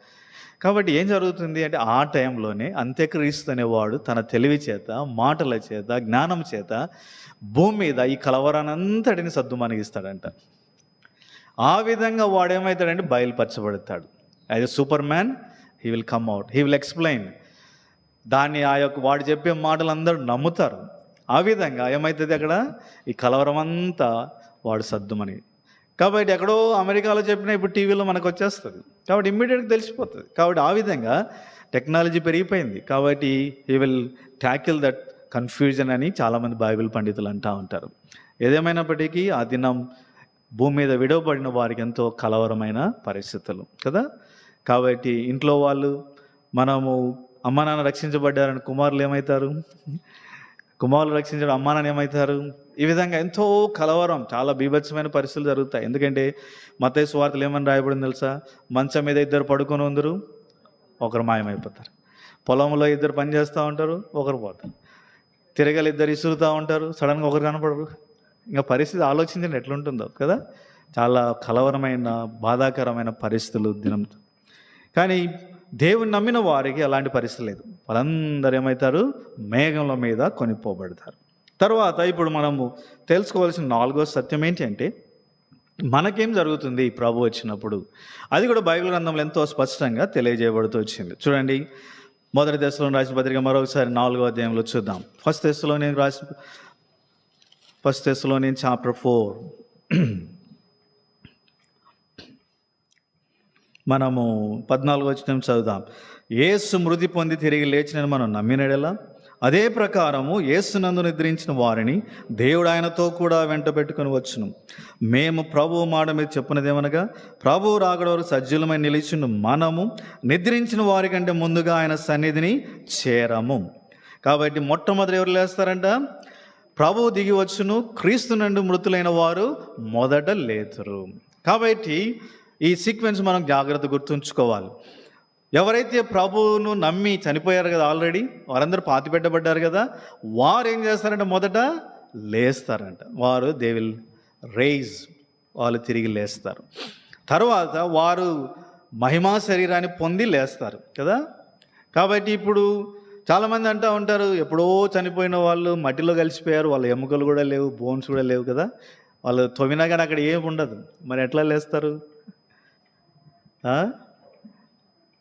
కాబట్టి ఏం జరుగుతుంది అంటే, ఆ టైంలోనే అంత్యక్రీస్తు అనేవాడు తన తెలివి చేత, మాటల చేత, జ్ఞానం చేత భూమి మీద ఈ కలవరాన్ని అంతటిని సద్దుమణిగిస్తాడంట. ఆ విధంగా వాడేమవుతాడంటే బయలుపరచబడతాడు. As a superman he will come out, he will explain. దాన్ని ఆ యొక్క వాడు చెప్పే మాటలు అందరూ నమ్ముతారు. ఆ విధంగా ఏమవుతుంది, అక్కడ ఈ కలవరం అంతా వాడు సద్దుమని. కాబట్టి ఎక్కడో అమెరికాలో చెప్పినా ఇప్పుడు టీవీలో మనకు వచ్చేస్తుంది. కాబట్టి ఇమ్మీడియట్గా తెలిసిపోతుంది. కాబట్టి ఆ విధంగా టెక్నాలజీ పెరిగిపోయింది. కాబట్టి he will tackle that confusion అని చాలామంది బైబిల్ పండితులు అంటూ ఉంటారు. ఏదేమైనప్పటికీ ఆ దినం భూమి మీద విడవబడిన వారికి ఎంతో కలవరమైన పరిస్థితులు కదా. కాబట్టి ఇంట్లో వాళ్ళు, మనము అమ్మా నాన్న రక్షించబడ్డారని కుమారులు ఏమవుతారు, కుమారులు రక్షించడం అమ్మా నాన్న ఏమవుతారు. ఈ విధంగా ఎంతో కలవరం, చాలా బీభత్సమైన పరిస్థితులు జరుగుతాయి. ఎందుకంటే మత్తయి సువార్తలు ఏమని రాయబడింది తెలుసా? మంచం మీద 2 పడుకొని ఉందరు, ఒకరు మాయమైపోతారు. పొలంలో 2 పని చేస్తూ ఉంటారు, ఒకరు పోతారు. తిరగలు 2 ఇసురుతూ ఉంటారు, సడన్గా ఒకరు కనపడరు. ఇంకా పరిస్థితి ఆలోచించండి ఎట్లుంటుందో కదా. చాలా కలవరమైన, బాధాకరమైన పరిస్థితులు దినం. కానీ దేవుని నమ్మిన వారికి అలాంటి పరిస్థితి లేదు. వాళ్ళందరూ ఏమవుతారు? మేఘంల మీద కొనిపోబడతారు. తర్వాత ఇప్పుడు మనము తెలుసుకోవాల్సిన 4వ సత్యం ఏంటి అంటే, మనకేం జరుగుతుంది ప్రభు వచ్చినప్పుడు. అది కూడా బైబిల్ గ్రంథంలో ఎంతో స్పష్టంగా తెలియజేయబడుతూ వచ్చింది. చూడండి, 1 దశలోని రాసిన పత్రిక మరొకసారి 4వ అధ్యాయంలో చూద్దాం. 1 Thessalonians chapter 4 మనము 14 వచనం చదువుదాం. యేసు మృతి పొంది తిరిగి లేచినని మనం నమ్మినడెలా, అదే ప్రకారము యేసునందు నిద్రించిన వారిని దేవుడు ఆయనతో కూడా వెంట పెట్టుకుని వచ్చును. మేము ప్రభువు మాట మీద చెప్పినదేమనగా, ప్రభువు రాకడ వరకు సజ్జులమై నిలిచిండు మనము నిద్రించిన వారి కంటే ముందుగా ఆయన సన్నిధిని చేరము. కాబట్టి మొట్టమొదటి ఎవరు లేస్తారంట? ప్రభువు దిగి వచ్చును, క్రీస్తు నుండి మృతులైన వారు మొదట లేతురు. కాబట్టి ఈ సీక్వెన్స్ మనం జాగ్రత్త గుర్తుంచుకోవాలి. ఎవరైతే ప్రభువును నమ్మి చనిపోయారు కదా, ఆల్రెడీ వారందరూ పాతి పెట్టబడ్డారు కదా, వారు ఏం చేస్తారంటే మొదట లేస్తారంట. వారు దే విల్ రైజ్, వాళ్ళు తిరిగి లేస్తారు. తర్వాత వారు మహిమా శరీరాన్ని పొంది లేస్తారు కదా. కాబట్టి ఇప్పుడు చాలామంది అంటూ ఉంటారు, ఎప్పుడో చనిపోయిన వాళ్ళు మట్టిలో కలిసిపోయారు, వాళ్ళ ఎముకలు కూడా లేవు, బోన్స్ కూడా లేవు కదా, వాళ్ళు తవ్వినా కానీ అక్కడ ఏమి ఉండదు, మరి ఎట్లా లేస్తారు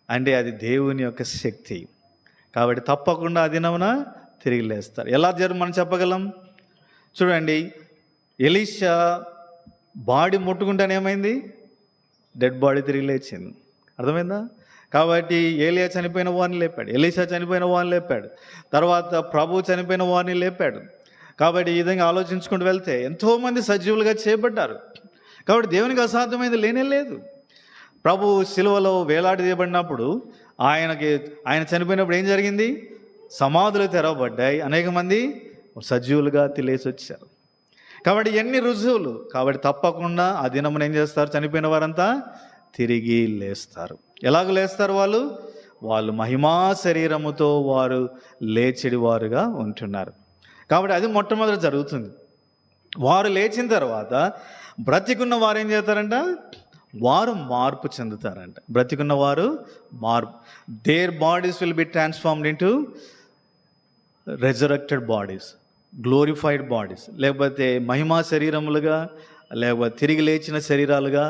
అంటే అది దేవుని యొక్క శక్తి. కాబట్టి తప్పకుండా ఆ దినమున తిరిగి లేస్తారు. ఎలా మనం చెప్పగలం? చూడండి, ఎలీషా బాడీ ముట్టుకుంటేనే ఏమైంది? డెడ్ బాడీ తిరిగి లేచింది. అర్థమైందా? కాబట్టి ఏలియా చనిపోయిన వారిని లేపాడు, ఎలీషా చనిపోయిన వారిని లేపాడు, తర్వాత ప్రభు చనిపోయిన వారిని లేపాడు. కాబట్టి ఈ విధంగా ఆలోచించుకుంటూ వెళ్తే ఎంతోమంది సజీవులుగా చేయబడ్డారు. కాబట్టి దేవునికి అసాధ్యమైనది లేనే లేదు. ప్రభు శిలువలో వేలాడదీయబడినప్పుడు ఆయన చనిపోయినప్పుడు ఏం జరిగింది? సమాధులు తెరవబడ్డాయి, అనేక మంది సజీవులుగా లేచి వచ్చారు. కాబట్టి ఎన్ని రుజువులు. కాబట్టి తప్పకుండా ఆ దినమున ఏం చేస్తారు? చనిపోయిన వారంతా తిరిగి లేస్తారు. ఎలాగ లేస్తారు? వాళ్ళు మహిమా శరీరముతో వారు లేచిడి వారుగా ఉంటున్నారు. కాబట్టి అది మొట్టమొదటి జరుగుతుంది. వారు లేచిన తర్వాత బ్రతికున్న వారు ఏం చేస్తారంట? వారు మార్పు చెందుతారంట. బ్రతికున్న వారు their bodies will be transformed into resurrected bodies, glorified bodies, లేకపోతే మహిమా శరీరములుగా, లేకపోతే తిరిగి లేచిన శరీరాలుగా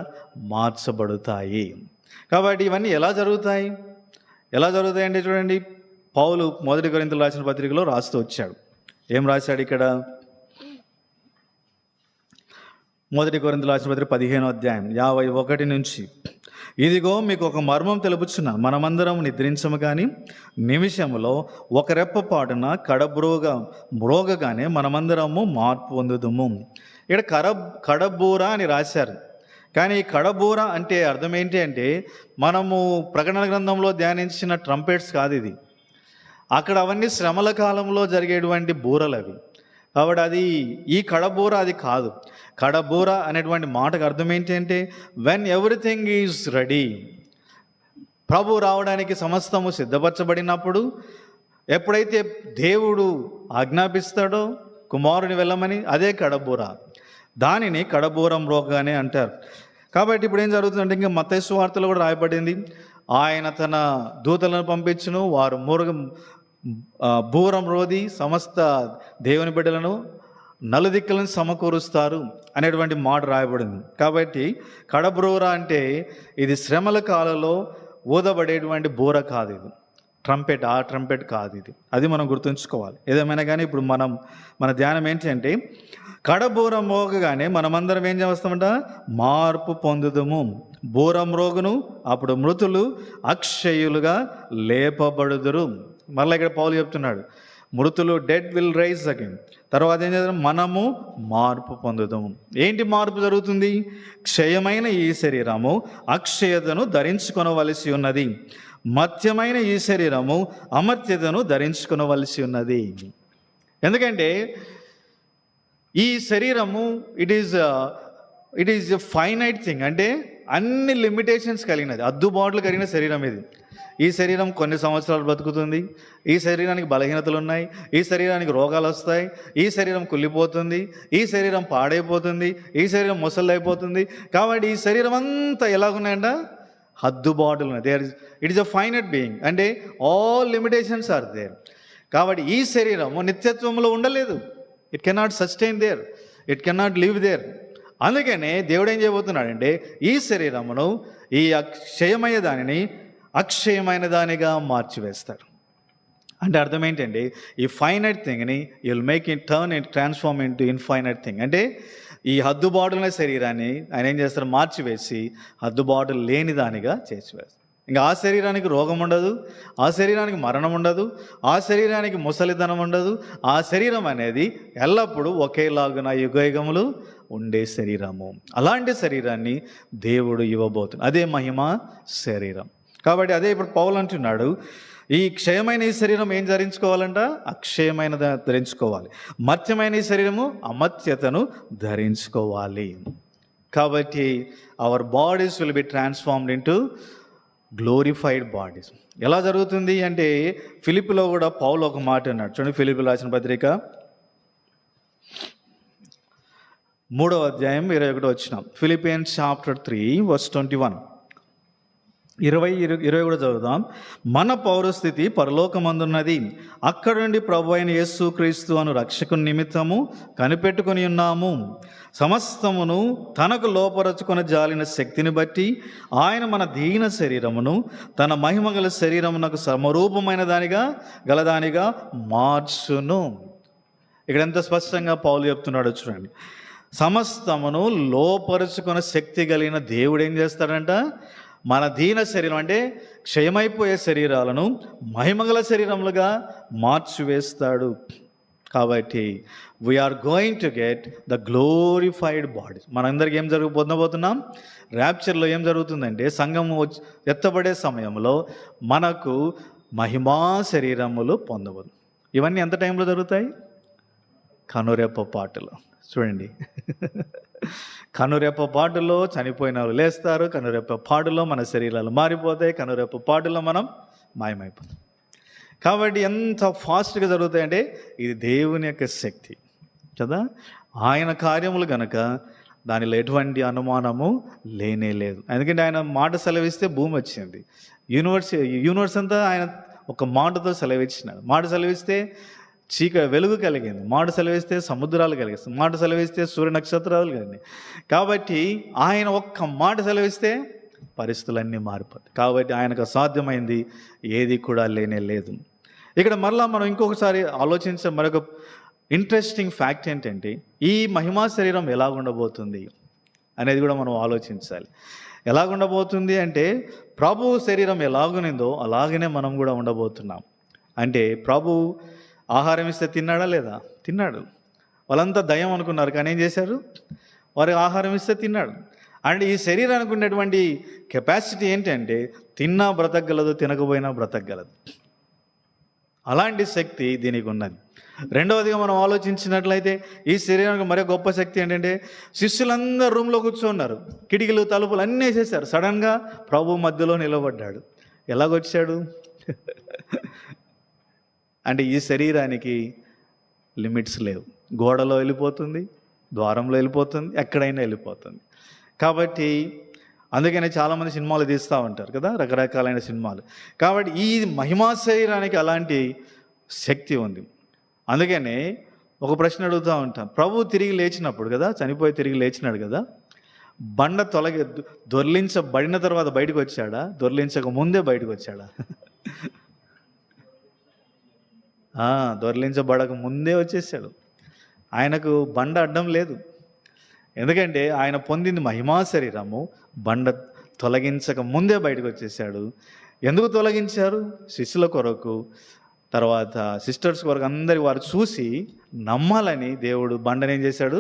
మార్చబడతాయి. కాబట్టి ఇవన్నీ ఎలా జరుగుతాయండి? చూడండి, పౌలు 1 కొరింథీయులకు రాసిన పత్రికలో రాస్తూ వచ్చాడు. ఏం రాశాడు ఇక్కడ? 1 కొరింథీయులకు రాసిన పత్రిక 15వ అధ్యాయం 51 నుంచి, ఇదిగో మీకు ఒక మర్మం తెలుపుచున్నా, మనమందరం నిద్రించము కానీ నిమిషములో ఒక రెప్పపాటున మ్రోగగానే మనమందరము మార్పు పొందుదుము. ఇక్కడ కడబూర అని రాశారు. కానీ ఈ కడబూర అంటే అర్థం ఏంటి అంటే, మనము ప్రకటన గ్రంథంలో ధ్యానించిన ట్రంపెట్స్ కాదు ఇది. అక్కడ అవన్నీ శ్రమల కాలంలో జరిగేటువంటి బూరలు అవి. కాబట్టి అది ఈ కడబూర అది కాదు. కడబూర అనేటువంటి మాటకు అర్థం ఏంటి అంటే, వెన్ ఎవ్రీథింగ్ ఈజ్ రెడీ, ప్రభు రావడానికి సమస్తము సిద్ధపరచబడినప్పుడు, ఎప్పుడైతే దేవుడు ఆజ్ఞాపిస్తాడో కుమారుని వెళ్ళమని, అదే కడబూర. దానిని కడబూరం మ్రోగగానే అంటారు. కాబట్టి ఇప్పుడు ఏం జరుగుతుందంటే, ఇంకా మత్తయి సువార్తలో కూడా రాయబడింది, ఆయన తన దూతలను పంపించును, వారు బూరం రోది సమస్త దేవుని బిడ్డలను నలుదిక్కులను సమకూరుస్తారు అనేటువంటి మాట రాయబడింది. కాబట్టి కడబూర అంటే ఇది శ్రమల కాలంలో ఊదబడేటువంటి బూర కాదు, ఇది ట్రంపెట్ కాదు ఇది. అది మనం గుర్తుంచుకోవాలి. ఏదేమైనా కానీ ఇప్పుడు మన ధ్యానం ఏంటి అంటే, కడబూర మోగగానే మనమందరం ఏం చేస్తామంట? మార్పు పొందుదము. బూరం రోగును, అప్పుడు మృతులు అక్షయులుగా లేపబడుదురు. మళ్ళీ ఇక్కడ పౌలు చెప్తున్నాడు, మృతులు డెడ్ విల్ రైజ్ అగైన్. తర్వాత ఏం చేద్దాం? మనము మార్పు పొందుదాము. ఏంటి మార్పు జరుగుతుంది? క్షయమైన ఈ శరీరము అక్షయతను ధరించుకొనవలసి ఉన్నది, మత్యమైన ఈ శరీరము అమర్త్యతను ధరించుకొనవలసి ఉన్నది. ఎందుకంటే ఈ శరీరము it is a finite thing. అంటే అన్ని లిమిటేషన్స్ కలిగినది, అద్దుబాట్లు కలిగిన శరీరం ఇది. ఈ శరీరం కొన్ని సంవత్సరాలు బతుకుతుంది, ఈ శరీరానికి బలహీనతలు ఉన్నాయి, ఈ శరీరానికి రోగాలు వస్తాయి, ఈ శరీరం కుళ్ళిపోతుంది, ఈ శరీరం పాడైపోతుంది, ఈ శరీరం ముసలైపోతుంది. కాబట్టి ఈ శరీరం అంతా ఎలాగున్నాయంట? హద్దుబాటులు ఉన్నాయి. It is a finite being. అంటే ఆల్ లిమిటేషన్స్ ఆర్ దేర్. కాబట్టి ఈ శరీరము నిత్యత్వంలో ఉండలేదు. It cannot sustain there, it cannot live there. అందుకనే దేవుడు ఏం చేయబోతున్నాడంటే, ఈ శరీరమును, ఈ క్షయమైన దానిని అక్షయమైన దానిగా మార్చివేస్తాడు. అంటే అర్థం ఏంటంటే, ఈ ఫైనైట్ థింగ్ని you'll make it turn it transform into infinite thing. అంటే ఈ హద్దుబాటుల శరీరాన్ని ఆయన ఏం చేస్తారు, మార్చివేసి హద్దుబాటు లేని దానిగా చేసివేస్తారు. ఇంకా ఆ శరీరానికి రోగం ఉండదు, ఆ శరీరానికి మరణం ఉండదు, ఆ శరీరానికి ముసలితనం ఉండదు. ఆ శరీరం అనేది ఎల్లప్పుడూ ఒకేలాగున యుగయుగములు ఉండే శరీరము. అలాంటి శరీరాన్ని దేవుడు ఇవ్వబోతుంది. అదే మహిమ శరీరం. కాబట్టి అదే ఇప్పుడు పౌలు అంటున్నాడు, ఈ క్షయమైన ఈ శరీరం ఏం ధరించుకోవాలంట, అక్షయమైన ధరించుకోవాలి. మర్త్యమైన ఈ శరీరము అమర్త్యతను ధరించుకోవాలి. కాబట్టి our bodies will be transformed into glorified bodies. ఎలా జరుగుతుంది అంటే ఫిలిప్పులో కూడా పౌలు ఒక మాట అన్నాడు. చూడండి, ఫిలిప్పులు రాసిన పత్రిక 3వ అధ్యాయం 21వ వచనం. ఫిలిపియన్స్ చాప్టర్ 3 వర్స్ 21, 20 కూడా చదువుదాం. మన పౌరస్థితి పరలోకమందున్నది, అక్కడ నుండి ప్రభు అయిన యేసు క్రీస్తు అను రక్షకుని నిమిత్తము కనిపెట్టుకొని ఉన్నాము. సమస్తమును తనకు లోపరచుకొని జాలిన శక్తిని బట్టి ఆయన మన దీన శరీరమును తన మహిమ గల శరీరమునకు సమరూపమైన గలదానిగా మార్చును. ఇక్కడ ఎంత స్పష్టంగా పౌలు చెప్తున్నాడో చూడండి. సమస్తమును లోపరుచుకున్న శక్తి కలిగిన దేవుడు ఏం చేస్తాడంట, మన దీన శరీరం అంటే క్షయమైపోయే శరీరాలను మహిమగల శరీరములుగా మార్చివేస్తాడు. కాబట్టి we are going to get the glorified body. మనందరికీ ఏం పొందబోతున్నాం, ర్యాప్చర్లో ఏం జరుగుతుందంటే సంఘము ఎత్తబడే సమయంలో మనకు మహిమా శరీరములు పొందబోదు. ఇవన్నీ ఎంత టైంలో జరుగుతాయి, కనురెప్ప పాటలో. చూడండి, కనురెప్ప పాటులో చనిపోయిన వాళ్ళు లేస్తారు, కనురెప్ప పాటులో మన శరీరాలు మారిపోతాయి, కనురెప్ప పాటులో మనం మాయమైపోతాం. కాబట్టి ఎంత ఫాస్ట్గా జరుగుతాయంటే ఇది దేవుని యొక్క శక్తి కదా. ఆయన కార్యములు గనక దానిలో ఎటువంటి అనుమానము లేనే లేదు. ఎందుకంటే ఆయన మాట సెలవిస్తే భూమి వచ్చింది. యూనివర్స్ అంతా ఆయన ఒక మాటతో సెలవిచ్చినాడు. మాట సెలవిస్తే వెలుగు కలిగింది, మాట సెలవిస్తే సముద్రాలు కలిగిస్తాయి, మాట సెలవిస్తే సూర్య నక్షత్రాలు కలిగినాయి. కాబట్టి ఆయన ఒక్క మాట సెలవిస్తే పరిస్థితులన్నీ మారిపోతాయి. కాబట్టి ఆయనకు అసాధ్యమైంది ఏది కూడా లేనే లేదు. ఇక్కడ మరలా మనం ఇంకొకసారి ఆలోచించే మరొక ఇంట్రెస్టింగ్ ఫ్యాక్ట్ ఏంటంటే ఈ మహిమా శరీరం ఎలాగుండబోతుంది అనేది కూడా మనం ఆలోచించాలి. ఎలాగుండబోతుంది అంటే ప్రభు శరీరం ఎలాగునిందో అలాగనే మనం కూడా ఉండబోతున్నాం. అంటే ప్రభు ఆహారం ఇస్తే తిన్నాడా లేదా, తిన్నాడు. వాళ్ళంతా దయ్యం అనుకున్నారు, కానీ ఏం చేశారు, వారు ఆహారం ఇస్తే తిన్నాడు. అండ్ ఈ శరీరానికి ఉన్నటువంటి కెపాసిటీ ఏంటంటే తిన్నా బ్రతకగలదు, తినకపోయినా బ్రతకగలదు. అలాంటి శక్తి దీనికి ఉన్నది. రెండవదిగా మనం ఆలోచించినట్లయితే ఈ శరీరానికి మరో గొప్ప శక్తి ఏంటంటే శిష్యులందరూ రూమ్లో కూర్చున్నారు, కిటికీలు తలుపులు అన్నీ వేసేసారు. సడన్గా ప్రభు మధ్యలో నిలబడ్డాడు. ఎలాగొచ్చాడు అంటే ఈ శరీరానికి లిమిట్స్ లేవు. గోడలో వెళ్ళిపోతుంది, ద్వారంలో వెళ్ళిపోతుంది, ఎక్కడైనా వెళ్ళిపోతుంది. కాబట్టి అందుకనే చాలామంది సినిమాలు తీస్తూ ఉంటారు కదా, రకరకాలైన సినిమాలు. కాబట్టి ఈ మహిమా శరీరానికి అలాంటి శక్తి ఉంది. అందుకనే ఒక ప్రశ్న అడుగుతూ ఉంటాం, ప్రభు తిరిగి లేచినప్పుడు కదా, చనిపోయి తిరిగి లేచినాడు కదా, బండ దొర్లించబడిన తర్వాత బయటకు వచ్చాడా, దొర్లించక ముందే బయటకు వచ్చాడా? దొర్లించబడక ముందే వచ్చేసాడు. ఆయనకు బండ అడ్డం లేదు. ఎందుకంటే ఆయన పొందింది మహిమా శరీరము. బండ తొలగించక ముందే బయటకు వచ్చేసాడు. ఎందుకు తొలగించారు? శిష్యుల కొరకు, తర్వాత సిస్టర్స్ కొరకు, అందరి వారు చూసి నమ్మాలని దేవుడు బండనేం చేశాడు,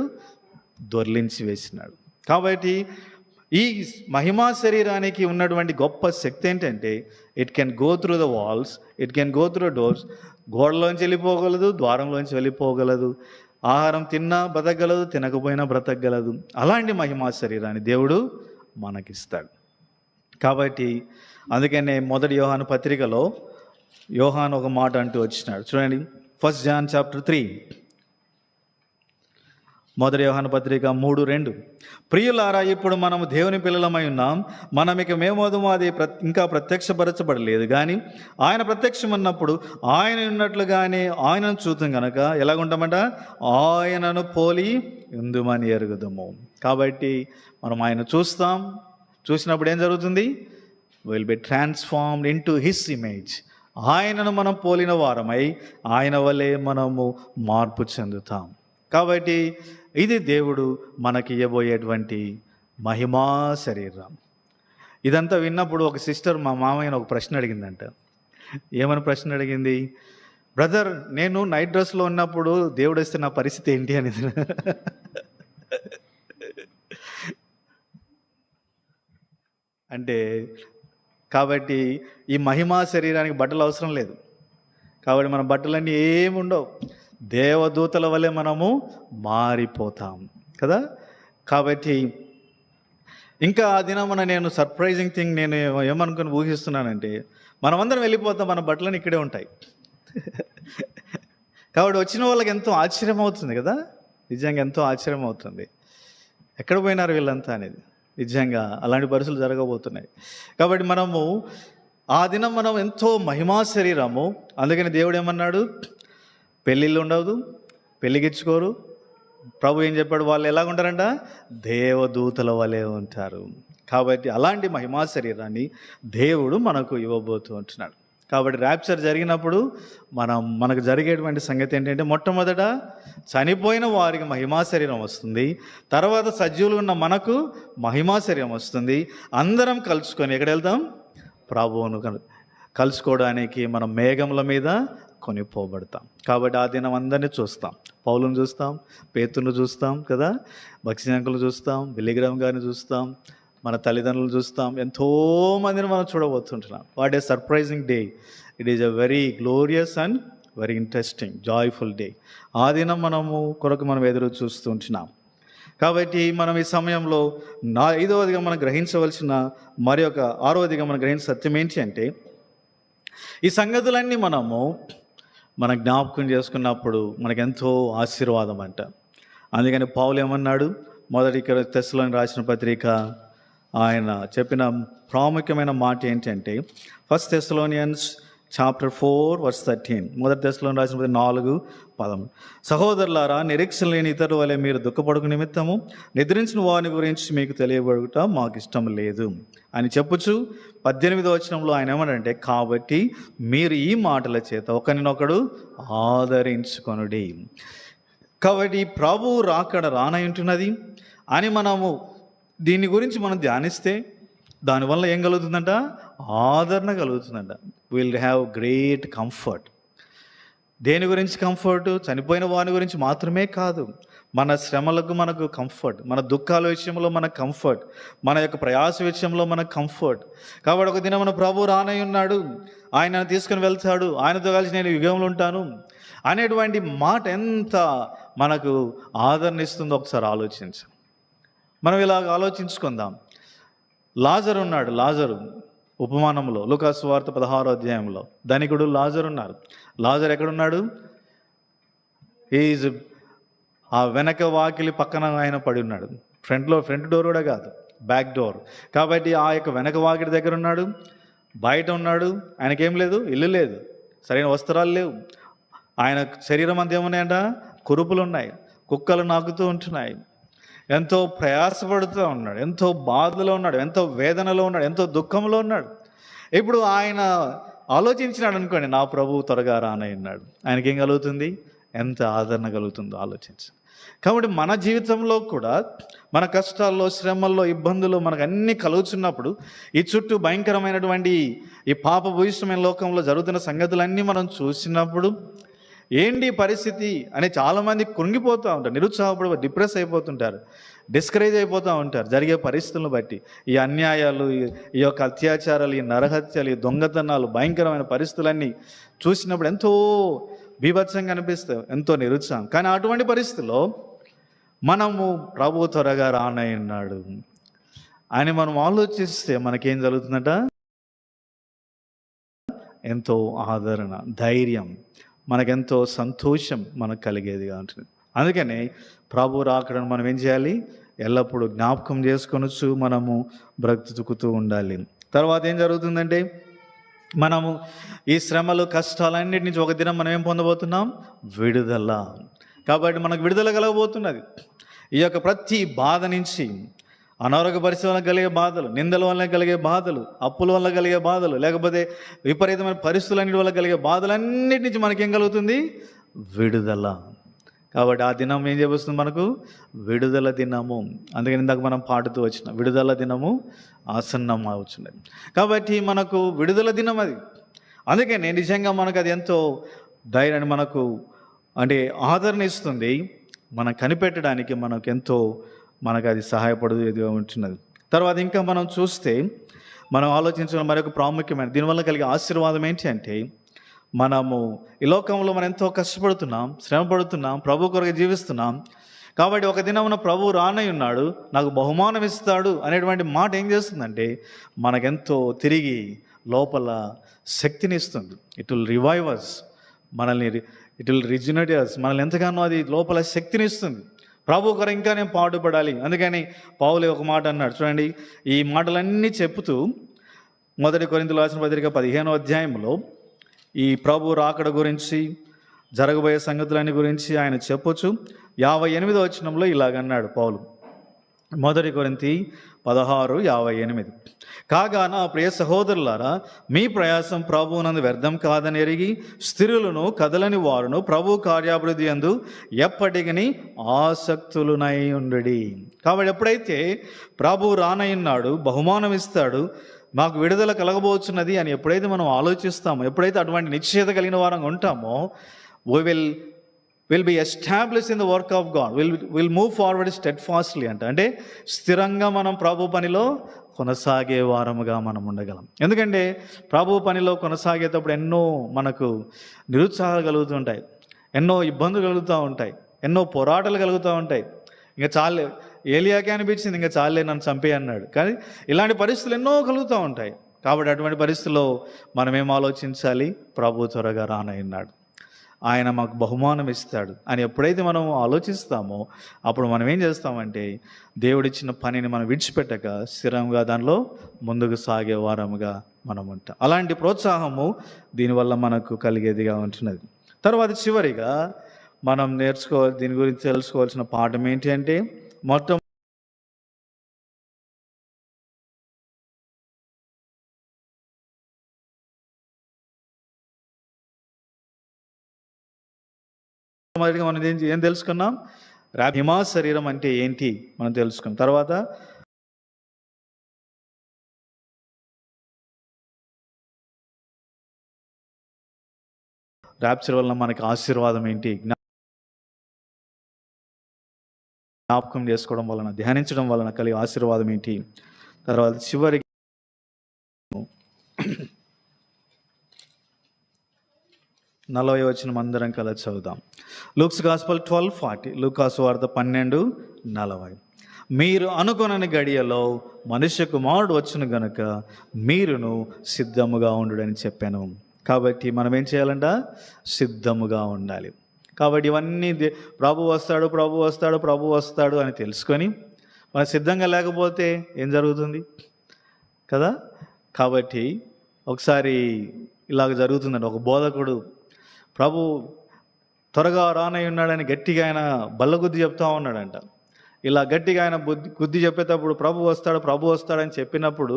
దొర్లించి వేసినాడు. కాబట్టి ఈ మహిమా శరీరానికి ఉన్నటువంటి గొప్ప శక్తి ఏంటంటే it can go through the walls, it can go through doors. గోడలోంచి వెళ్ళిపోగలదు, ద్వారంలోంచి వెళ్ళిపోగలదు. ఆహారం తిన్నా బ్రతకగలదు, తినకపోయినా బ్రతకగలదు. అలాంటి మహిమా శరీరాన్ని దేవుడు మనకిస్తాడు. కాబట్టి అందుకనే మొదటి యోహాను పత్రికలో యోహాను ఒక మాట అంటూ వచ్చినాడు. చూడండి, 1 John chapter 3, మొదటి యోహాను పత్రిక 3:2. ప్రియులారా, ఇప్పుడు మనము దేవుని పిల్లలమై ఉన్నాం, మనం ఇక మేమోదము అది ఇంకా ప్రత్యక్షపరచబడలేదు, కానీ ఆయన ప్రత్యక్షమన్నప్పుడు ఆయన ఉన్నట్లుగానే ఆయనను చూద్దాం కనుక ఎలాగుంటామంట, ఆయనను పోలి ఉందుమని ఎరుగుదము. కాబట్టి మనం ఆయన చూసినప్పుడు ఏం జరుగుతుంది, will be transformed into his image. ఆయనను మనం పోలిన వారమై ఆయన వలె మనము మార్పు చెందుతాం. కాబట్టి ఇది దేవుడు మనకి ఇవ్వబోయేటువంటి మహిమా శరీరం. ఇదంతా విన్నప్పుడు ఒక సిస్టర్ మా మామయ్యని ఒక ప్రశ్న అడిగిందంట. ఏమని ప్రశ్న అడిగింది? బ్రదర్, నేను నైట్ డ్రెస్లో ఉన్నప్పుడు దేవుడు వస్తే నా పరిస్థితి ఏంటి అనేది. అంటే కాబట్టి ఈ మహిమా శరీరానికి బట్టలు అవసరం లేదు. కాబట్టి మన బట్టలన్నీ ఏమి ఉండవు, దేవదూతల వలె మనము మారిపోతాం కదా. కాబట్టి ఇంకా ఆ దినమున నేను సర్ప్రైజింగ్ థింగ్ నేను ఏమనుకుని ఊహిస్తున్నానంటే, మనమందరం వెళ్ళిపోతాం, మన బట్టలన్నీ ఇక్కడే ఉంటాయి. కాబట్టి వచ్చిన వాళ్ళకి ఎంతో ఆశ్చర్యం అవుతుంది కదా, నిజంగా ఎంతో ఆశ్చర్యం అవుతుంది. ఎక్కడ పోయినారు వీళ్ళంతా అనేది. నిజంగా అలాంటి పరిస్థితులు జరగబోతున్నాయి. కాబట్టి మనము ఆ దినం మనం ఎంతో మహిమా శరీరము. అందుకని దేవుడు ఏమన్నాడు? పెళ్ళిళ్ళు ఉండదు, పెళ్ళిగిచ్చుకోరు. ప్రభు ఏం చెప్పాడు? వాళ్ళు ఎలాగుంటారంట? దేవదూతల వలె ఉంటారు. కాబట్టి అలాంటి మహిమా శరీరాన్ని దేవుడు మనకు ఇవ్వబోతూ ఉంటున్నాడు. కాబట్టి ర్యాప్చర్ జరిగినప్పుడు మనకు జరిగేటువంటి సంగతి ఏంటంటే, మొట్టమొదట చనిపోయిన వారికి మహిమా శరీరం వస్తుంది, తర్వాత సజీవులు ఉన్న మనకు మహిమా శరీరం వస్తుంది. అందరం కలుసుకొని ఎక్కడ వెళ్తాం? ప్రభువును కలుసుకోవడానికి మనం మేఘముల మీద కొనిపోబడతాం. కాబట్టి ఆ దినం అందరినీ చూస్తాం. పౌలును చూస్తాం, పేతురును చూస్తాం కదా, భక్సింకులు చూస్తాం, బిల్లిగ్రామ్ గారిని చూస్తాం, మన తల్లిదండ్రులు చూస్తాం, ఎంతోమందిని మనం చూడబోతుంటున్నాం. What a surprising day. It is a very glorious and very interesting joyful day. ఆ దినం కొరకు మనం ఎదురు చూస్తూ ఉంటున్నాం. కాబట్టి మనం ఈ సమయంలో 5వదిగా మనం గ్రహించవలసిన మరి ఒక 6వదిగా మనం గ్రహించిన సత్యం ఏంటి అంటే, ఈ సంగతులన్నీ మన జ్ఞాపకం చేసుకున్నప్పుడు మనకెంతో ఆశీర్వాదం అంట. అందుకని పౌలు ఏమన్నాడు? మొదటి తెస్సలోనికి రాసిన పత్రిక ఆయన చెప్పిన ప్రాముఖ్యమైన మాట ఏంటంటే, 1 Thessalonians chapter 4 verse 13. మొదటి తెస్సలోనికి రాసిన 4:13. సహోదరులారా, నిరీక్షణ లేని ఇతరుల వలె మీరు దుఃఖపడకు నిమిత్తము నిద్రించిన వాని గురించి మీకు తెలియబడుట మాకు ఇష్టం లేదు అని చెప్పుచు 18వ వచనంలో ఆయన ఏమనంటే, కాబట్టి మీరు ఈ మాటల చేత ఒకరినొకడు ఆదరించుకొనుడి. కాబట్టి ప్రభువు రాకడ రానయుంటున్నది అని దీని గురించి మనం ధ్యానిస్తే దానివల్ల ఏం కలుగుతుందంట? ఆదరణ కలుగుతుందంట. Will have great comfort. దేని గురించి కంఫర్ట్? చనిపోయిన వాని గురించి మాత్రమే కాదు, మన శ్రమలకు మనకు కంఫర్ట్, మన దుఃఖాల విషయంలో మనకు కంఫర్ట్, మన యొక్క ప్రయాస విషయంలో మనకు కంఫర్ట్. కాబట్టి ఒక దినం మన ప్రభు రానై ఉన్నాడు, ఆయన తీసుకుని వెళ్తాడు, ఆయనతో కలిసి నేను యుగంలో ఉంటాను అనేటువంటి మాట ఎంత మనకు ఆదరణ ఇస్తుందో ఒకసారి ఆలోచించు. మనం ఇలాగ ఆలోచించుకుందాం. లాజరు ఉన్నాడు. లాజరు ఉపమానంలో లూకా సువార్త 16వ అధ్యాయంలో ధనికుడు లాజరు ఉన్నారు. లాజరు ఎక్కడున్నాడు? ఈజ్ ఆ వెనక వాకిలి పక్కన ఆయన పడి ఉన్నాడు. ఫ్రంట్ డోర్ కూడా కాదు, బ్యాక్ డోర్. కాబట్టి ఆ యొక్క వెనక వాకిలి దగ్గర ఉన్నాడు, బయట ఉన్నాడు. ఆయనకేం లేదు, ఇల్లు లేదు, సరైన వస్త్రాలు లేవు. ఆయన శరీరం అంతా ఏమున్నాయంట? కురుపులు ఉన్నాయి, కుక్కలు నాకుతూ ఉంటున్నాయి. ఎంతో ప్రయాసపడుతూ ఉన్నాడు, ఎంతో బాధలో ఉన్నాడు, ఎంతో వేదనలో ఉన్నాడు, ఎంతో దుఃఖంలో ఉన్నాడు. ఇప్పుడు ఆయన ఆలోచించినాడు అనుకోండి, నా ప్రభువు త్వరగా రానయ్యాడు. ఆయనకేం కలుగుతుంది? ఎంత ఆదరణ కలుగుతుందో ఆలోచించు. కాబట్టి మన జీవితంలో కూడా మన కష్టాల్లో, శ్రమల్లో, ఇబ్బందులు మనకు అన్నీ కలుగుతున్నప్పుడు, ఈ చుట్టూ భయంకరమైనటువంటి ఈ పాపభూయిష్టమైన లోకంలో జరుగుతున్న సంగతులన్నీ మనం చూసినప్పుడు ఏంటి పరిస్థితి అని చాలామంది కృంగిపోతూ ఉంటారు, నిరుత్సాహపడి డిప్రెస్ అయిపోతుంటారు, డిస్కరేజ్ అయిపోతూ ఉంటారు జరిగే పరిస్థితులను బట్టి. ఈ అన్యాయాలు, ఈ యొక్క అత్యాచారాలు, ఈ నరహత్యలు, ఈ దొంగతనాలు, భయంకరమైన పరిస్థితులన్నీ చూసినప్పుడు ఎంతో బీభత్సంగా అనిపిస్తాయి, ఎంతో నిరుత్సాహం. కానీ అటువంటి పరిస్థితుల్లో ప్రభు త్వరగా రానయ్యున్నాడు అని మనం ఆలోచిస్తే మనకేం జరుగుతుందట? ఎంతో ఆదరణ, ధైర్యం, మనకెంతో సంతోషం మనకు కలిగేదిగా ఉంటుంది. అందుకని ప్రభు రాకడను మనం ఏం చేయాలి? ఎల్లప్పుడూ జ్ఞాపకం చేసుకొనొచ్చు, బ్రతుకుతూ ఉండాలి. తర్వాత ఏం జరుగుతుందంటే, ఈ శ్రమలు, కష్టాలన్నిటి నుంచి ఒక దినం మనం ఏం పొందబోతున్నాం? విడుదల. కాబట్టి మనకు విడుదల కలగబోతున్నది. ఈ యొక్క ప్రతి బాధ నుంచి, అనారోగ్య పరిస్థితుల వల్ల కలిగే బాధలు, నిందల వల్ల కలిగే బాధలు, అప్పుల వల్ల కలిగే బాధలు, లేకపోతే విపరీతమైన పరిస్థితులన్నిటి వల్ల కలిగే బాధలన్నిటి నుంచి మనకేం కలుగుతుంది? విడుదల. కాబట్టి ఆ దినం ఏం చేయబోస్తుంది మనకు? విడుదల దినము. అందుకని ఇందాక మనం పాడుతూ వచ్చిన విడుదల దినము ఆసన్నం అవుతున్నది. కాబట్టి మనకు విడుదల దినం అది. అందుకని నిజంగా మనకు అది ఎంతో ధైర్యాన్ని మనకు అంటే ఆదరణ ఇస్తుంది. మనం కనిపెట్టడానికి మనకు అది సహాయపడుతూ ఉంటున్నది. తర్వాత ఇంకా మనం చూస్తే మనం ఆలోచించడం మరొక ప్రాముఖ్యమైన దీనివల్ల కలిగే ఆశీర్వాదం ఏంటి అంటే, మనము ఈ లోకంలో మనం ఎంతో కష్టపడుతున్నాం, శ్రమ పడుతున్నాం, ప్రభు కొరకు జీవిస్తున్నాం. కాబట్టి ఒక దినమున ప్రభు రానై ఉన్నాడు, నాకు బహుమానం ఇస్తాడు అనేటువంటి మాట ఏం చేస్తుందంటే మనకెంతో తిరిగి లోపల శక్తిని ఇస్తుంది. It will revive us, it will regenerate us, మనల్ని ఎంతగానో అది లోపల శక్తిని ఇస్తుంది. ప్రభు కొరకు ఇంకా నేను పాటుపడాలి. అందుకని పౌలు ఒక మాట అన్నాడు చూడండి. ఈ మాటలన్నీ చెప్తూ 1 కొరింథీయులకు రాసిన పత్రిక 15వ అధ్యాయంలో ఈ ప్రభు రాకడ గురించి, జరగబోయే సంగతులన్నీ గురించి ఆయన చెప్పొచ్చు. 58వ వచనంలో ఇలాగన్నాడు పౌలు, 1 కొరింథీ 16:58, కాగా నా ప్రియ సహోదరులారా, మీ ప్రయాసం ప్రభువునందు వ్యర్థం కాదని ఎరిగి స్థిరులను కదలని వారును ప్రభు కార్యాభివృద్ధి యందు ఎప్పటికీ ఆసక్తులునై ఉండుడి. కాబట్టి ఎప్పుడైతే ప్రభు రానయ్యున్నాడు, బహుమానం ఇస్తాడు, మాకు విడుదల కలగబోతున్నది అని ఎప్పుడైతే మనం ఆలోచిస్తామో, ఎప్పుడైతే అటువంటి నిశ్చయత కలిగిన వారంగా ఉంటామో, we will be established in the work of God. We'll move forward steadfastly అంటే స్థిరంగా మనం ప్రభు పనిలో కొనసాగే వారముగా మనం ఉండగలం. ఎందుకంటే ప్రభు పనిలో కొనసాగేటప్పుడు ఎన్నో మనకు నిరుత్సాహాలు కలుగుతుంటాయి, ఎన్నో ఇబ్బందులు కలుగుతూ ఉంటాయి, ఎన్నో పోరాటాలు కలుగుతూ ఉంటాయి. ఇంకా చాలే, ఏలియాకే అనిపించింది ఇంకా చాలే నన్ను చంపే అన్నాడు. కానీ ఇలాంటి పరిస్థితులు ఎన్నో కలుగుతూ ఉంటాయి. కాబట్టి అటువంటి పరిస్థితుల్లో మనం ఏం ఆలోచించాలి? ప్రభు త్వరగా రానయ్యున్నాడు, ఆయన మాకు బహుమానం ఇస్తాడు అని ఎప్పుడైతే మనం ఆలోచిస్తామో అప్పుడు మనం ఏం చేస్తామంటే దేవుడిచ్చిన పనిని మనం విడిచిపెట్టక స్థిరంగా దానిలో ముందుకు సాగే వారముగా మనం ఉంటాం. అలాంటి ప్రోత్సాహము దీనివల్ల మనకు కలిగేదిగా ఉంటున్నది. తర్వాత చివరిగా మనం దీని గురించి తెలుసుకోవాల్సిన పాఠం ఏంటి అంటే, మొత్తం మొదటిగా మనం ఏం తెలుసుకున్నాం? మహిమా శరీరం అంటే ఏంటి మనం తెలుసుకున్నాం. తర్వాత ర్యాప్చర్ వలన మనకి ఆశీర్వాదం ఏంటి, జ్ఞాపకం చేసుకోవడం వలన, ధ్యానించడం వలన కలిగే ఆశీర్వాదం ఏంటి. తర్వాత చివరి 40వ వచనం అందరం కలిసి చదువుదాం. లూక్స్ గాస్పల్ 12:40, లూకాసు వార్త 12:40, మీరు అనుకొనని గడియలో మనుష్య కుమారుడు వచ్చును గనుక మీరును సిద్ధముగా ఉండుడని చెప్పాను. కాబట్టి మనం ఏం చేయాలంట? సిద్ధముగా ఉండాలి. కాబట్టి ఇవన్నీ ప్రభు వస్తాడు అని తెలుసుకొని మనం సిద్ధంగా లేకపోతే ఏం జరుగుతుంది కదా? కాబట్టి ఒకసారి ఇలాగ జరుగుతుందండి. ఒక బోధకుడు ప్రభు త్వరగా రానై ఉన్నాడని గట్టిగా ఆయన బల్లగుద్ది చెప్తా ఉన్నాడంట. ఇలా గట్టిగా ఆయన గుద్ది చెప్పేటప్పుడు ప్రభు వస్తాడని చెప్పినప్పుడు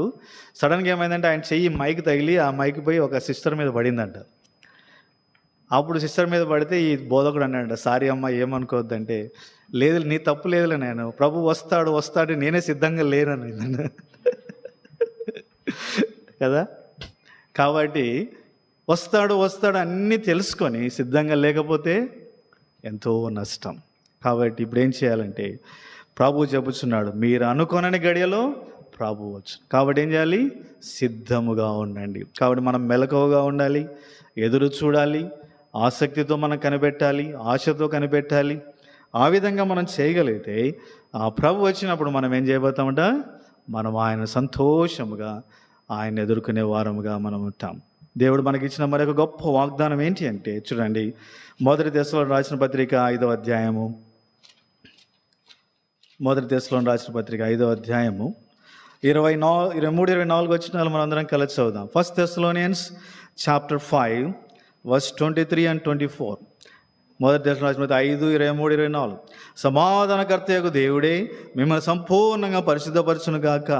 సడన్గా ఏమైందంటే ఆయన చెయ్యి మైక్ తగిలి ఆ మైక్ పోయి ఒక సిస్టర్ మీద పడిందంట. అప్పుడు సిస్టర్ మీద పడితే ఈ బోధకుడు అన్నాడంట, సారీ అమ్మ ఏమనుకోవద్దంటే, లేదు నీ తప్పు లేదులే, నేను ప్రభు వస్తాడు నేనే సిద్ధంగా లేనని కదా. కాబట్టి వస్తాడు అన్నీ తెలుసుకొని సిద్ధంగా లేకపోతే ఎంతో నష్టం. కాబట్టి ఇప్పుడు ఏం చేయాలంటే ప్రభు చెప్పుచున్నాడు, మీరు అనుకోనని గడియలో ప్రభు వచ్చు. కాబట్టి ఏం చేయాలి? సిద్ధముగా ఉండండి. కాబట్టి మనం మెలకువగా ఉండాలి, ఎదురు చూడాలి, ఆసక్తితో మనం కనిపెట్టాలి, ఆశతో కనిపెట్టాలి. ఆ విధంగా మనం చేయగలిగితే ఆ ప్రభు వచ్చినప్పుడు మనం ఏం చేయబోతామంట? మనం ఆయన సంతోషముగా ఆయన ఎదుర్కొనే వారముగా మనం ఉంటాం. దేవుడు మనకిచ్చిన మరొక గొప్ప వాగ్దానం ఏంటి అంటే చూడండి, 1 దశలోని రాసిన పత్రిక 5వ అధ్యాయము, 1 దశలోని రాసిన పత్రిక 5వ అధ్యాయము 23-24 వచనాలు మనం అందరం కలిసి చదువుదాం. 1 Thessalonians chapter 5 verse 23 and 24. మొదటి దశలో 5:23-24 సమాధానకర్తయగు దేవుడే మిమ్మల్ని సంపూర్ణంగా పరిశుద్ధపరచును గాక.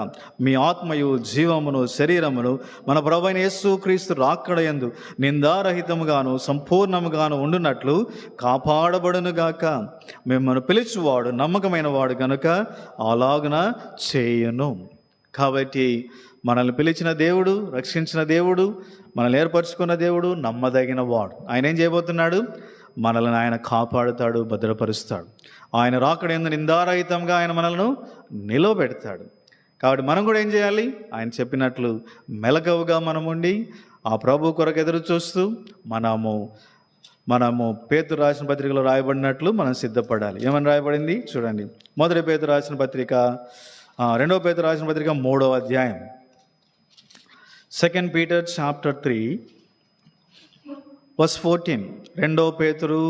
మీ ఆత్మయు జీవమును శరీరమును మన ప్రభువైన యేసుక్రీస్తు రాకడయందు నిందారహితముగాను సంపూర్ణముగాను ఉండునట్లు కాపాడబడును గాక. మిమ్మల్ని పిలిచువాడు నమ్మకమైన వాడు గనుక అలాగున చేయును. కాబట్టి మనల్ని పిలిచిన దేవుడు, రక్షించిన దేవుడు, మనల్ని ఏర్పరచుకున్న దేవుడు నమ్మదగిన వాడు. ఆయన ఏం చేయబోతున్నాడు? మనల్ని ఆయన కాపాడుతాడు, భద్రపరుస్తాడు. ఆయన రాకడయందు నిందారహితంగా ఆయన మనల్ని నిలవబెడతాడు. కాబట్టి మనం కూడా ఏం చేయాలి? ఆయన చెప్పినట్లు మెలకువగా మనం ఉండి ఆ ప్రభు కొరకు ఎదురు చూస్తూ మనము పేతురు రాసిన పత్రికలో రాయబడినట్లు మనం సిద్ధపడాలి. ఏమని రాయబడింది చూడండి. మొదటి పేతురు రాసిన పత్రిక, రెండవ పేతురు రాసిన పత్రిక 3వ అధ్యాయం, 2 Peter chapter 3 verse 14. 2 పేతురు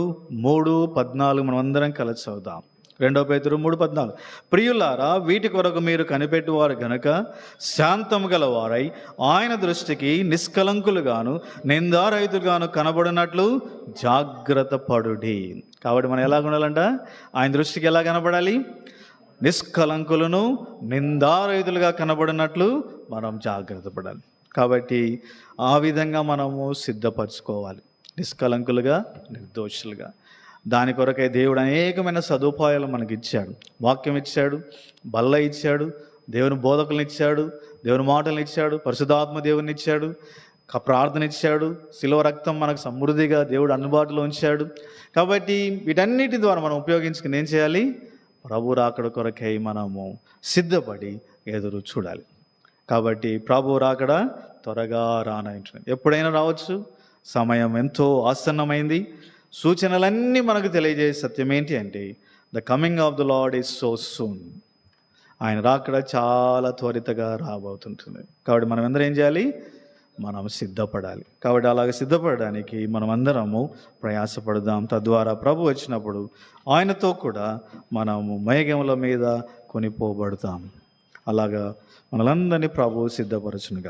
3:14 మనం అందరం కలిసి చదువుదాం. 2 పేతురు 3:14. ప్రియులారా, వీటి కొరకు మీరు కనిపెట్టువారు గనక శాంతము గలవారై ఆయన దృష్టికి నిష్కలంకులుగాను నిందారహితులుగాను కనబడినట్లు జాగ్రత్త పడుడి. కాబట్టి మనం ఎలా ఉండాలంట? ఆయన దృష్టికి ఎలా కనబడాలి? నిష్కలంకులను నిందారహితులుగా కనబడినట్లు మనం జాగ్రత్త పడాలి. కాబట్టి ఆ విధంగా మనము సిద్ధపరచుకోవాలి, నిష్కలంకులుగా, నిర్దోషులుగా. దాని కొరకై దేవుడు అనేకమైన సదుపాయాలు మనకి ఇచ్చాడు. వాక్యం ఇచ్చాడు, బల్ల ఇచ్చాడు, దేవుని బోధకులను ఇచ్చాడు, దేవుని మాటలను ఇచ్చాడు, పరిశుద్ధాత్మ దేవుని ఇచ్చాడు, ప్రార్థన ఇచ్చాడు, శిలువ రక్తం మనకు సమృద్ధిగా దేవుడు అందుబాటులో ఉంచాడు. కాబట్టి వీటన్నిటి ద్వారా మనం ఉపయోగించుకుని ఏం చేయాలి? ప్రభు రాకడ కొరకై మనము సిద్ధపడి ఎదురు చూడాలి. కాబట్టి ప్రభు రాకడ త్వరగా రానంటుంది. ఎప్పుడైనా రావచ్చు. సమయం ఎంతో ఆసన్నమైంది. సూచనలన్నీ మనకు తెలియజేసే సత్యం ఏంటి అంటే the coming of the lord is so soon. ఆయన రాకడ చాలా త్వరితగా రాబోతుంటుంది. కాబట్టి మనం అందరం ఏం చేయాలి? మనం సిద్ధపడాలి. కాబట్టి అలాగ సిద్ధపడడానికి మనం అందరము ప్రయాసపడదాం. తద్వారా ప్రభు వచ్చినప్పుడు ఆయనతో కూడా మనము మేఘముల మీద కొనిపోబడతాం. అలాగా మనలందరినీ ప్రభు సిద్ధపరచునుగా.